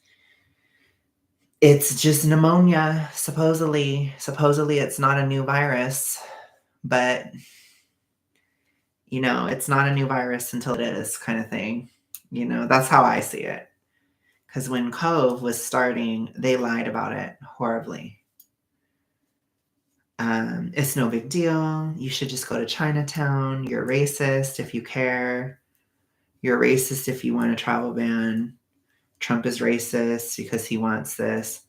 just pneumonia, supposedly. Supposedly it's not a new virus, but you know, it's not a new virus until it is, kind of thing. You know, that's how I see it. Because when Cove was starting, they lied about it horribly. It's no big deal. You should just go to Chinatown. You're racist if you care. You're racist if you want a travel ban. Trump is racist because he wants this.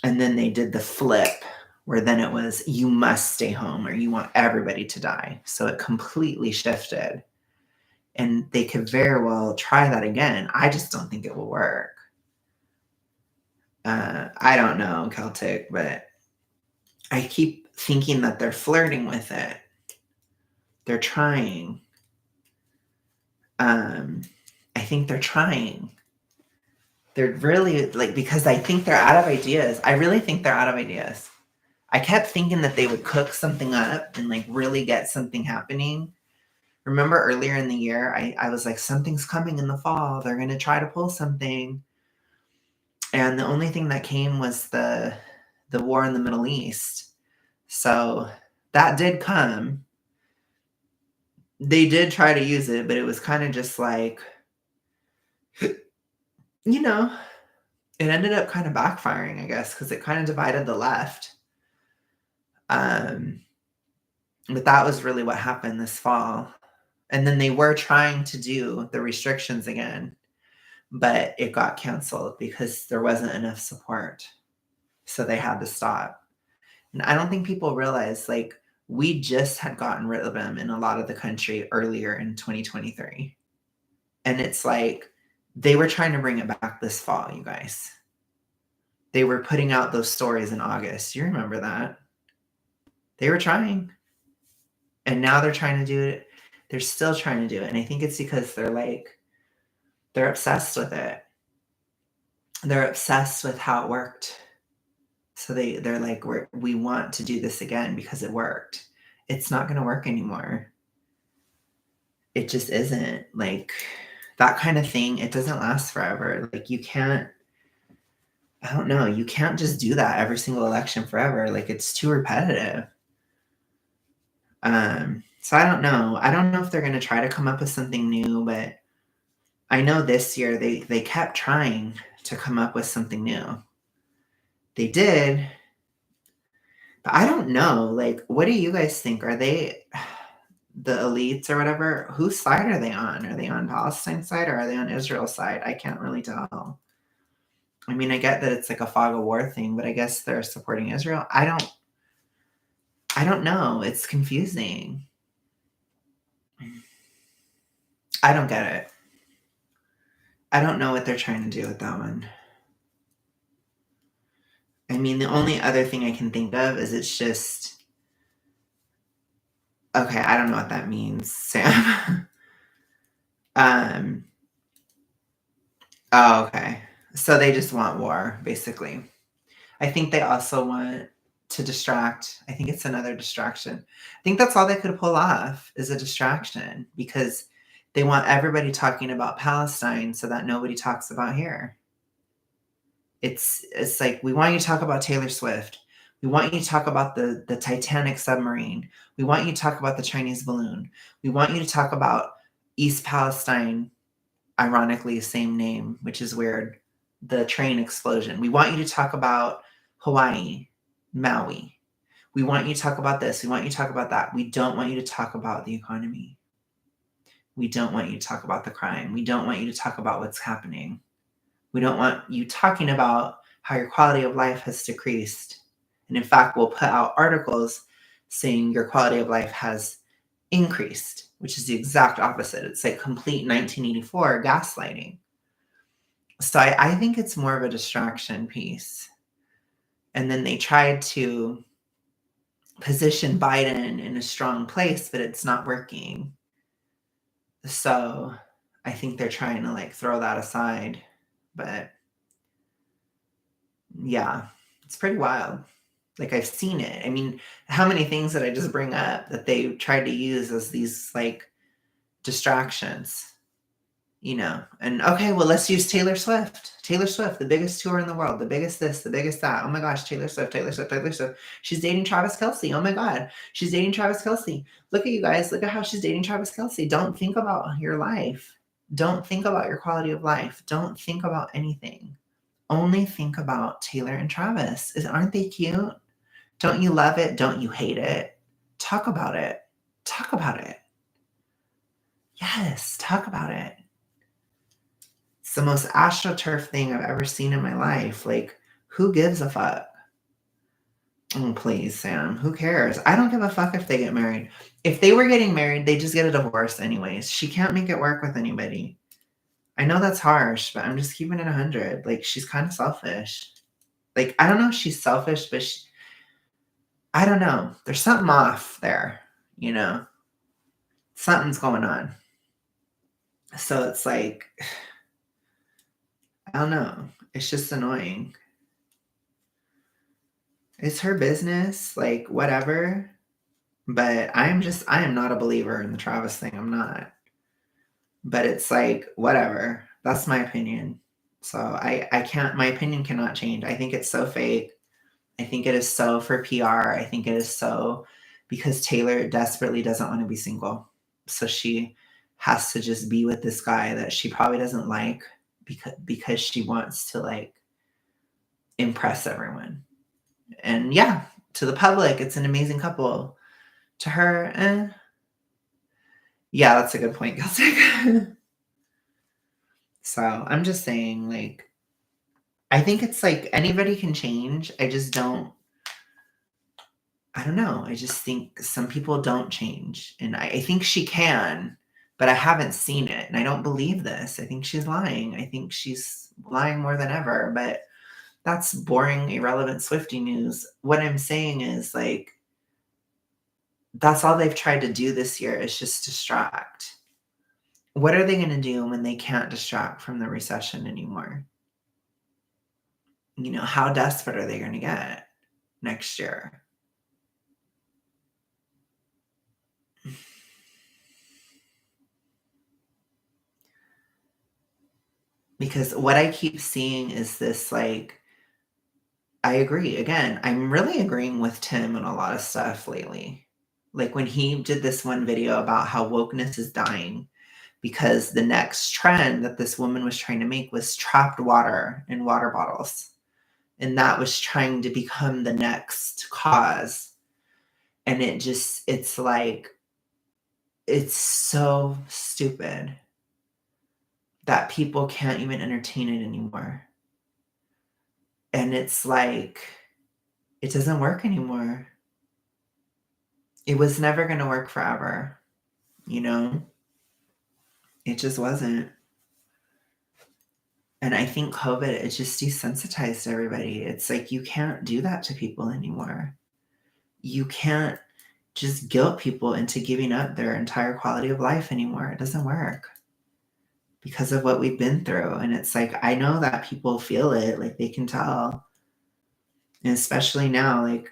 And then they did the flip where then it was, you must stay home or you want everybody to die. So it completely shifted. And they could very well try that again. I just don't think it will work. I don't know, Celtic, but I keep thinking that they're flirting with it. They're trying. I think they're trying. They're really like, because I think they're out of ideas. I really think they're out of ideas. I kept thinking that they would cook something up and like really get something happening. Remember earlier in the year, I was like, something's coming in the fall. They're going to try to pull something. And the only thing that came was the war in the Middle East. So that did come. They did try to use it, but it was kind of just like, you know, it ended up kind of backfiring, I guess, because it kind of divided the left. But that was really what happened this fall. And then they were trying to do the restrictions again, but it got canceled because there wasn't enough support. So they had to stop. And I don't think people realize, like, we just had gotten rid of them in a lot of the country earlier in 2023. And it's like they were trying to bring it back this fall, you guys. They were putting out those stories in August. You remember that? They were trying. And now they're trying to do it. They're still trying to do it. And I think it's because they're obsessed with it. They're obsessed with how it worked. So they're like, we want to do this again because it worked. It's not going to work anymore. It just isn't. Like that kind of thing, it doesn't last forever. Like you can't, I don't know, you can't just do that every single election forever. Like it's too repetitive. So I don't know. I don't know if they're going to try to come up with something new, but I know this year they kept trying to come up with something new. They did, but I don't know. Like, what do you guys think? Are they the elites or whatever? Whose side are they on? Are they on Palestine's side or are they on Israel's side? I can't really tell. I mean, I get that it's like a fog of war thing, but I guess they're supporting Israel. I don't know. It's confusing. I don't get it. I don't know what they're trying to do with that one. I mean, the only other thing I can think of is it's just okay, I don't know what that means, Sam. um oh, okay. So they just want war, basically. I think they also want to distract. I think it's another distraction. I think that's all they could pull off is a distraction because they want everybody talking about Palestine so that nobody talks about here. It's like we want you to talk about Taylor Swift. We want you to talk about the Titanic submarine. We want you to talk about the Chinese balloon. We want you to talk about East Palestine, ironically same name, which is weird. The train explosion. We want you to talk about Hawaii, Maui. We want you to talk about this. We want you to talk about that. We don't want you to talk about the economy. We don't want you to talk about the crime. We don't want you to talk about what's happening. We don't want you talking about how your quality of life has decreased. And in fact, we'll put out articles saying your quality of life has increased, which is the exact opposite. It's like complete 1984 gaslighting. So I think it's more of a distraction piece. And then they tried to position Biden in a strong place, but it's not working. So I think they're trying to like throw that aside. But yeah, it's pretty wild. Like I've seen it. I mean, how many things did I just bring up that they tried to use as these like distractions? And okay, well, let's use Taylor Swift. Taylor Swift, the biggest tour in the world, the biggest this, the biggest that. Oh my gosh, Taylor Swift, Taylor Swift, Taylor Swift. She's dating Travis Kelce. Oh my God, she's dating Travis Kelce. Look at you guys. Look at how she's dating Travis Kelce. Don't think about your life. Don't think about your quality of life. Don't think about anything. Only think about Taylor and Travis. Aren't they cute? Don't you love it? Don't you hate it? Talk about it. Talk about it. Yes, talk about it. It's the most astroturf thing I've ever seen in my life. Like, who gives a fuck? Oh, please, Sam. Who cares? I don't give a fuck if they get married. If they were getting married, they just get a divorce anyways. She can't make it work with anybody. I know that's harsh, but I'm just keeping it 100. Like, she's kind of selfish. Like, I don't know if she's selfish, but I don't know. There's something off there, you know? Something's going on. So it's like, I don't know. It's just annoying. It's her business, like, whatever. But I am not a believer in the Travis thing. I'm not. But it's like, whatever. That's my opinion. So I can't, my opinion cannot change. I think it's so fake. I think it is so for PR. I think it is so because Taylor desperately doesn't want to be single. So she has to just be with this guy that she probably doesn't like because she wants to like impress everyone. And yeah, to the public, it's an amazing couple. To her, yeah, that's a good point, Gilsick. So I'm just saying, like, I think it's like anybody can change. I don't know. I just think some people don't change. And I think she can, but I haven't seen it. And I don't believe this. I think she's lying. I think she's lying more than ever. But that's boring, irrelevant Swifty news. What I'm saying is, like, that's all they've tried to do this year is just distract. What are they going to do when they can't distract from the recession anymore? How desperate are they going to get next year? Because what I keep seeing is this, like, I agree. Again, I'm really agreeing with Tim on a lot of stuff lately. Like when he did this one video about how wokeness is dying because the next trend that this woman was trying to make was trapped water in water bottles. And that was trying to become the next cause. And it's like, it's so stupid that people can't even entertain it anymore. And it's like, it doesn't work anymore. It was never going to work forever, It just wasn't. And I think COVID, it just desensitized everybody. It's like you can't do that to people anymore. You can't just guilt people into giving up their entire quality of life anymore. It doesn't work because of what we've been through. And it's like, I know that people feel it, like they can tell. And especially now, like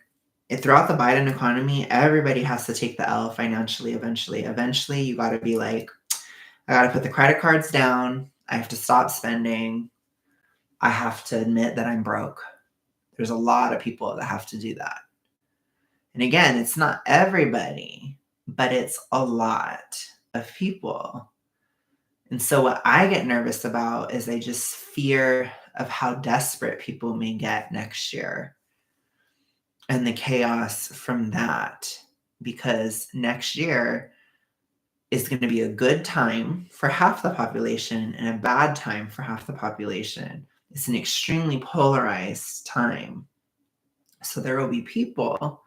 throughout the Biden economy, everybody has to take the L financially eventually. Eventually, you got to be like, I got to put the credit cards down. I have to stop spending. I have to admit that I'm broke. There's a lot of people that have to do that. And again, it's not everybody, but it's a lot of people. And so what I get nervous about is I just fear of how desperate people may get next year and the chaos from that. Because next year is going to be a good time for half the population and a bad time for half the population. It's an extremely polarized time. So there will be people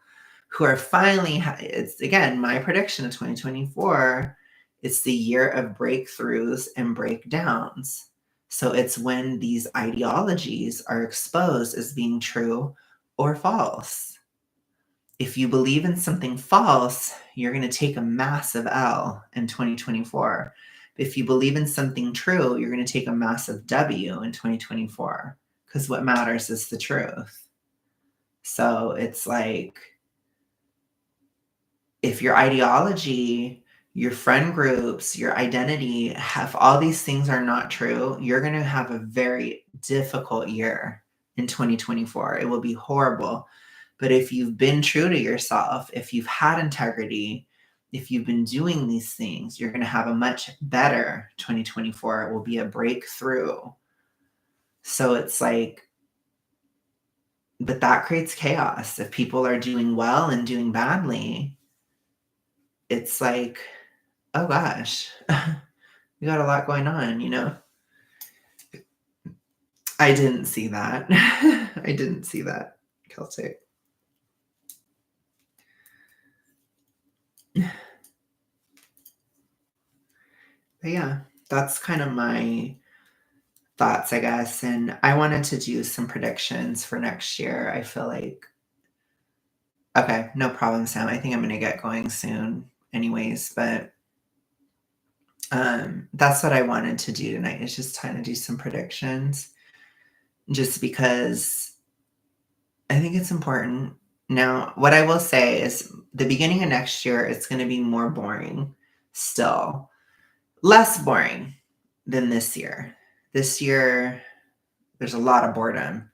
who are finally, it's again, my prediction of 2024, it's the year of breakthroughs and breakdowns. So it's when these ideologies are exposed as being true or false. If you believe in something false, you're going to take a massive L in 2024. If you believe in something true, you're going to take a massive W in 2024 because what matters is the truth. So it's like, if your ideology, your friend groups, your identity, if all these things are not true, you're going to have a very difficult year in 2024. It will be horrible. But if you've been true to yourself, if you've had integrity, if you've been doing these things, you're going to have a much better 2024. It will be a breakthrough. So it's like, but that creates chaos. If people are doing well and doing badly, it's like, oh gosh, we got a lot going on, you know? I didn't see that. I didn't see that, Celtic. But yeah, that's kind of my thoughts, I guess. And I wanted to do some predictions for next year. I feel like, okay, no problem, Sam. I think I'm going to get going soon, anyways. But that's what I wanted to do tonight, is just trying to do some predictions, just because I think it's important. Now, what I will say is the beginning of next year, it's going to be more boring still. Less boring than this year. This year, there's a lot of boredom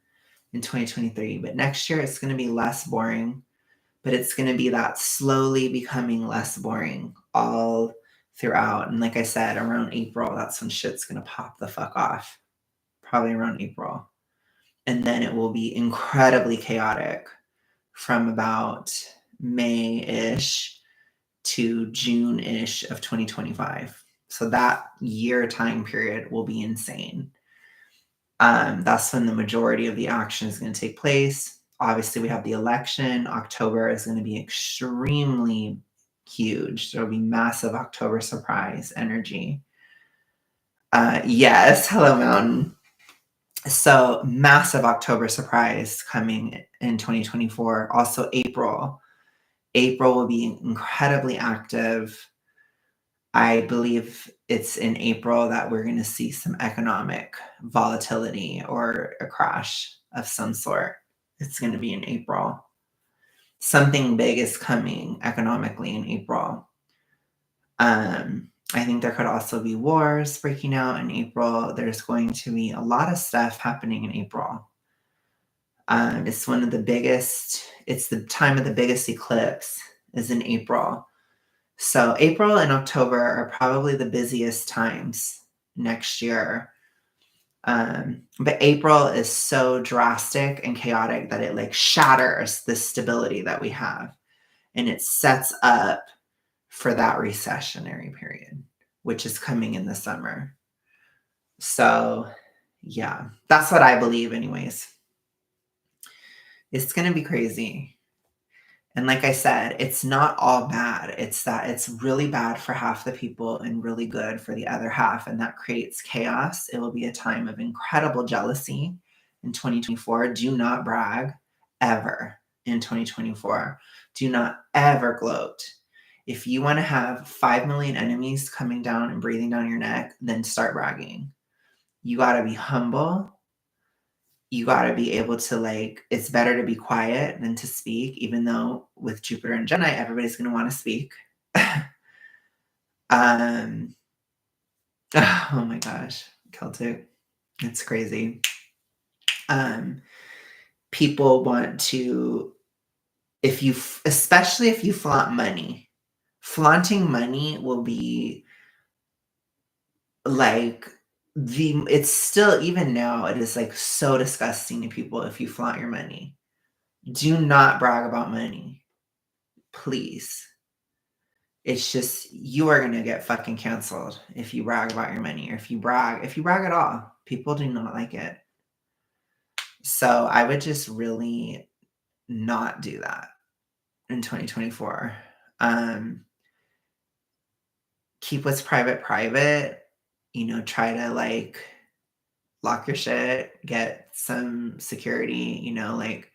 in 2023, but next year it's going to be less boring, but it's going to be that slowly becoming less boring all throughout. And like I said, around April, that's when shit's going to pop the fuck off. Probably around April. And then it will be incredibly chaotic from about May-ish to June-ish of 2025. So that year time period will be insane. That's when the majority of the action is going to take place. Obviously, we have the election. October is going to be extremely huge. There will be massive October surprise energy. Yes, hello, Mountain. So massive October surprise coming in 2024. Also, April. April will be incredibly active. I believe it's in April that we're going to see some economic volatility or a crash of some sort. It's going to be in April. Something big is coming economically in April. I think there could also be wars breaking out in April. There's going to be a lot of stuff happening in April. It's one of the biggest, it's the time of the biggest eclipse is in April. So April and October are probably the busiest times next year. But April is so drastic and chaotic that it like shatters the stability that we have. And it sets up for that recessionary period, which is coming in the summer. So yeah, that's what I believe anyways. It's going to be crazy. And like I said, it's not all bad. It's that it's really bad for half the people and really good for the other half. And that creates chaos. It will be a time of incredible jealousy in 2024. Do not brag ever in 2024. Do not ever gloat. If you want to have 5 million enemies coming down and breathing down your neck, then start bragging. You got to be humble. You got to be able to, like, it's better to be quiet than to speak, even though with Jupiter and Gemini, everybody's going to want to speak. um, oh my gosh, Celtic. It's crazy. People want to, especially if you flaunt money, flaunting money will be like it's still, even now, it is like so disgusting to people if you flaunt your money. Do not brag about money, please. It's just, you are gonna get fucking canceled if you brag about your money, or if you brag at all. People do not like it. So I would just really not do that in 2024. Keep what's private private. Try to, like, lock your shit, get some security. Like,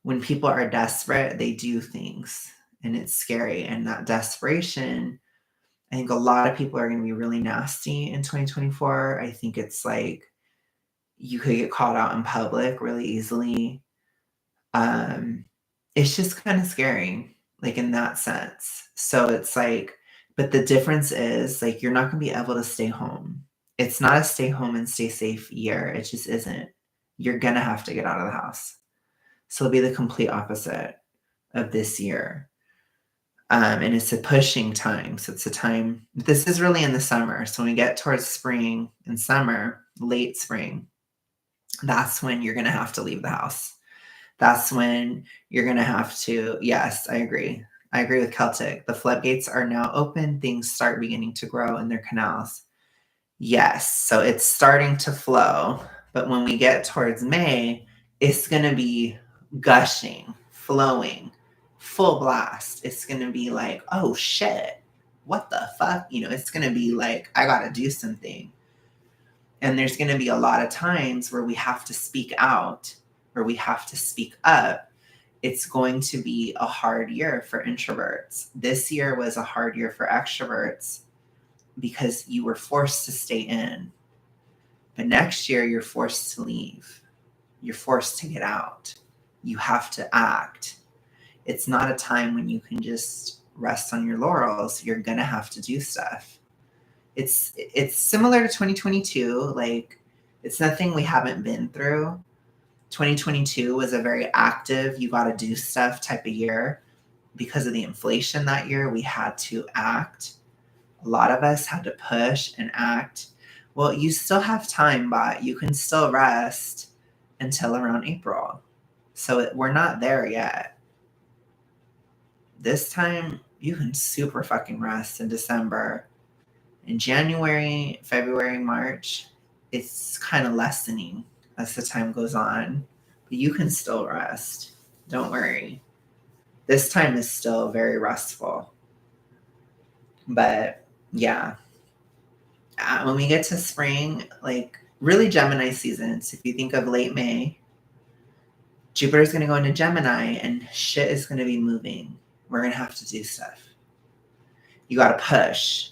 when people are desperate, they do things, and it's scary. And that desperation, I think a lot of people are going to be really nasty in 2024. I think it's like you could get called out in public really easily. It's just kind of scary, like, in that sense. So it's like, but the difference is, like, you're not going to be able to stay home. It's not a stay home and stay safe year. It just isn't. You're going to have to get out of the house. So it'll be the complete opposite of this year. And it's a pushing time. So it's a time, this is really in the summer. So when we get towards spring and summer, late spring, that's when you're going to have to leave the house. That's when you're going to have to, yes, I agree. I agree with Celtic. The floodgates are now open. Things start beginning to grow in their canals. Yes. So it's starting to flow. But when we get towards May, it's going to be gushing, flowing, full blast. It's going to be like, oh shit, what the fuck? It's going to be like, I got to do something. And there's going to be a lot of times where we have to speak out, where we have to speak up. It's going to be a hard year for introverts. This year was a hard year for extroverts because you were forced to stay in. But next year, you're forced to leave. You're forced to get out. You have to act. It's not a time when you can just rest on your laurels. You're going to have to do stuff. It's similar to 2022. Like, it's nothing we haven't been through. 2022 was a very active, you got to do stuff type of year. Because of the inflation that year, we had to act. A lot of us had to push and act. Well, you still have time, but you can still rest until around April. So we're not there yet. This time, you can super fucking rest in December. In January, February, March, it's kind of lessening as the time goes on. But you can still rest. Don't worry. This time is still very restful. But yeah. When we get to spring, like, really Gemini seasons, if you think of late May, Jupiter's going to go into Gemini and shit is going to be moving. We're going to have to do stuff. You got to push.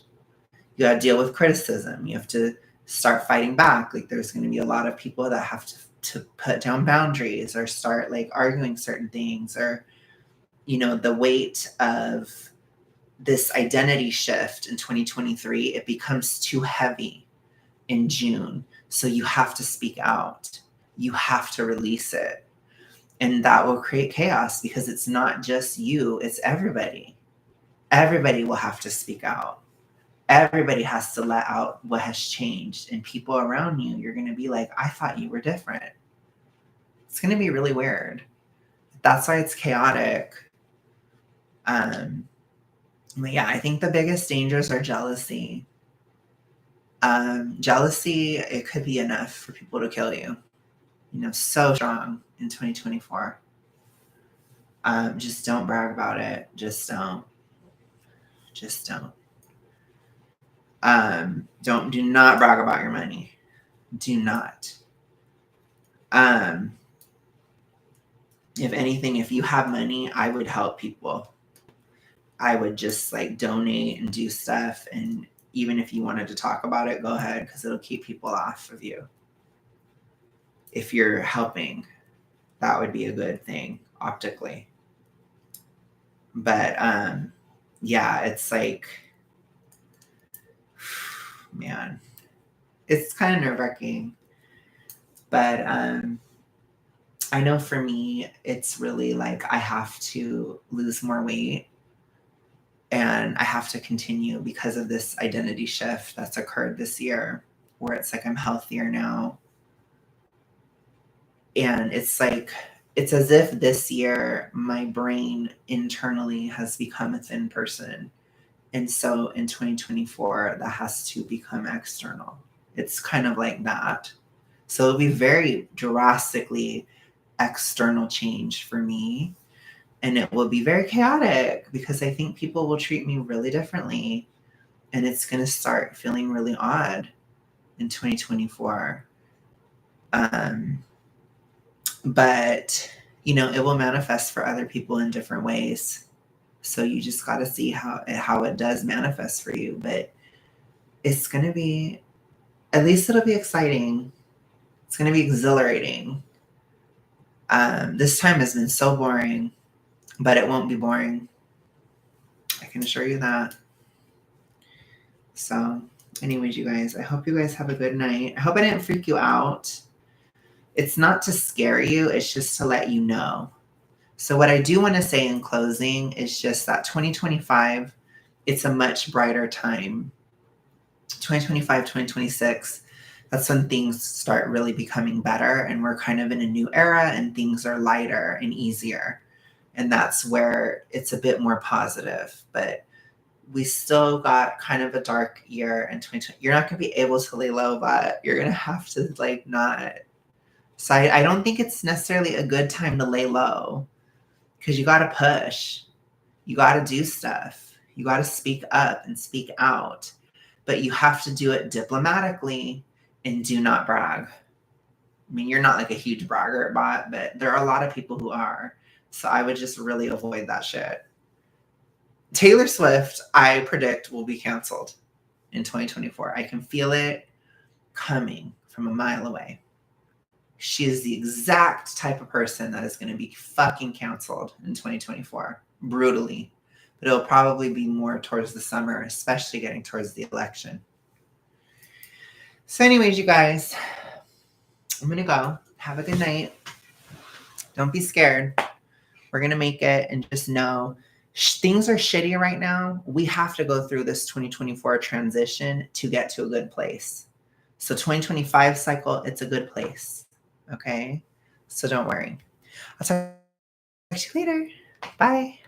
You got to deal with criticism. You have to start fighting back. Like, there's going to be a lot of people that have to put down boundaries or start, like, arguing certain things, or, the weight of this identity shift in 2023, it becomes too heavy in June. So you have to speak out. You have to release it. And that will create chaos because it's not just you, it's everybody. Everybody will have to speak out. Everybody has to let out what has changed. And people around you, you're going to be like, I thought you were different. It's going to be really weird. That's why it's chaotic. But yeah, I think the biggest dangers are jealousy. Jealousy, it could be enough for people to kill you. So strong in 2024. Just don't brag about it. Just don't. Do not brag about your money. Do not. If anything, if you have money, I would help people. I would just like donate and do stuff. And even if you wanted to talk about it, go ahead, because it'll keep people off of you. If you're helping, that would be a good thing optically. But yeah, it's like, man, it's kind of nerve-wracking. But I know for me, it's really like I have to lose more weight and I have to continue because of this identity shift that's occurred this year, where it's like I'm healthier now. And it's like, it's as if this year my brain internally has become a thin person. And so in 2024, that has to become external. It's kind of like that. So it'll be very drastically external change for me. And it will be very chaotic because I think people will treat me really differently. And it's going to start feeling really odd in 2024. But, you know, it will manifest for other people in different ways. So you just got to see how it does manifest for you. But it's going to be, at least it'll be exciting. It's going to be exhilarating. This time has been so boring, but it won't be boring. I can assure you that. So anyways, you guys, I hope you guys have a good night. I hope I didn't freak you out. It's not to scare you. It's just to let you know. So what I do want to say in closing is just that 2025, it's a much brighter time. 2025, 2026, that's when things start really becoming better and we're kind of in a new era and things are lighter and easier. And that's where it's a bit more positive. But we still got kind of a dark year in 2020. You're not going to be able to lay low, but you're going to have to like not. So I don't think it's necessarily a good time to lay low because you got to push. You got to do stuff. You got to speak up and speak out. But you have to do it diplomatically and do not brag. I mean, you're not like a huge bragger bot, but there are a lot of people who are. So I would just really avoid that shit. Taylor Swift, I predict, will be canceled in 2024. I can feel it coming from a mile away. She is the exact type of person that is going to be fucking canceled in 2024, brutally. But it'll probably be more towards the summer, especially getting towards the election. So anyways, you guys, I'm going to go. Have a good night. Don't be scared. We're going to make it, and just know things are shitty right now. We have to go through this 2024 transition to get to a good place. So 2025 cycle, it's a good place. Okay? So don't worry. I'll talk to you later. Bye.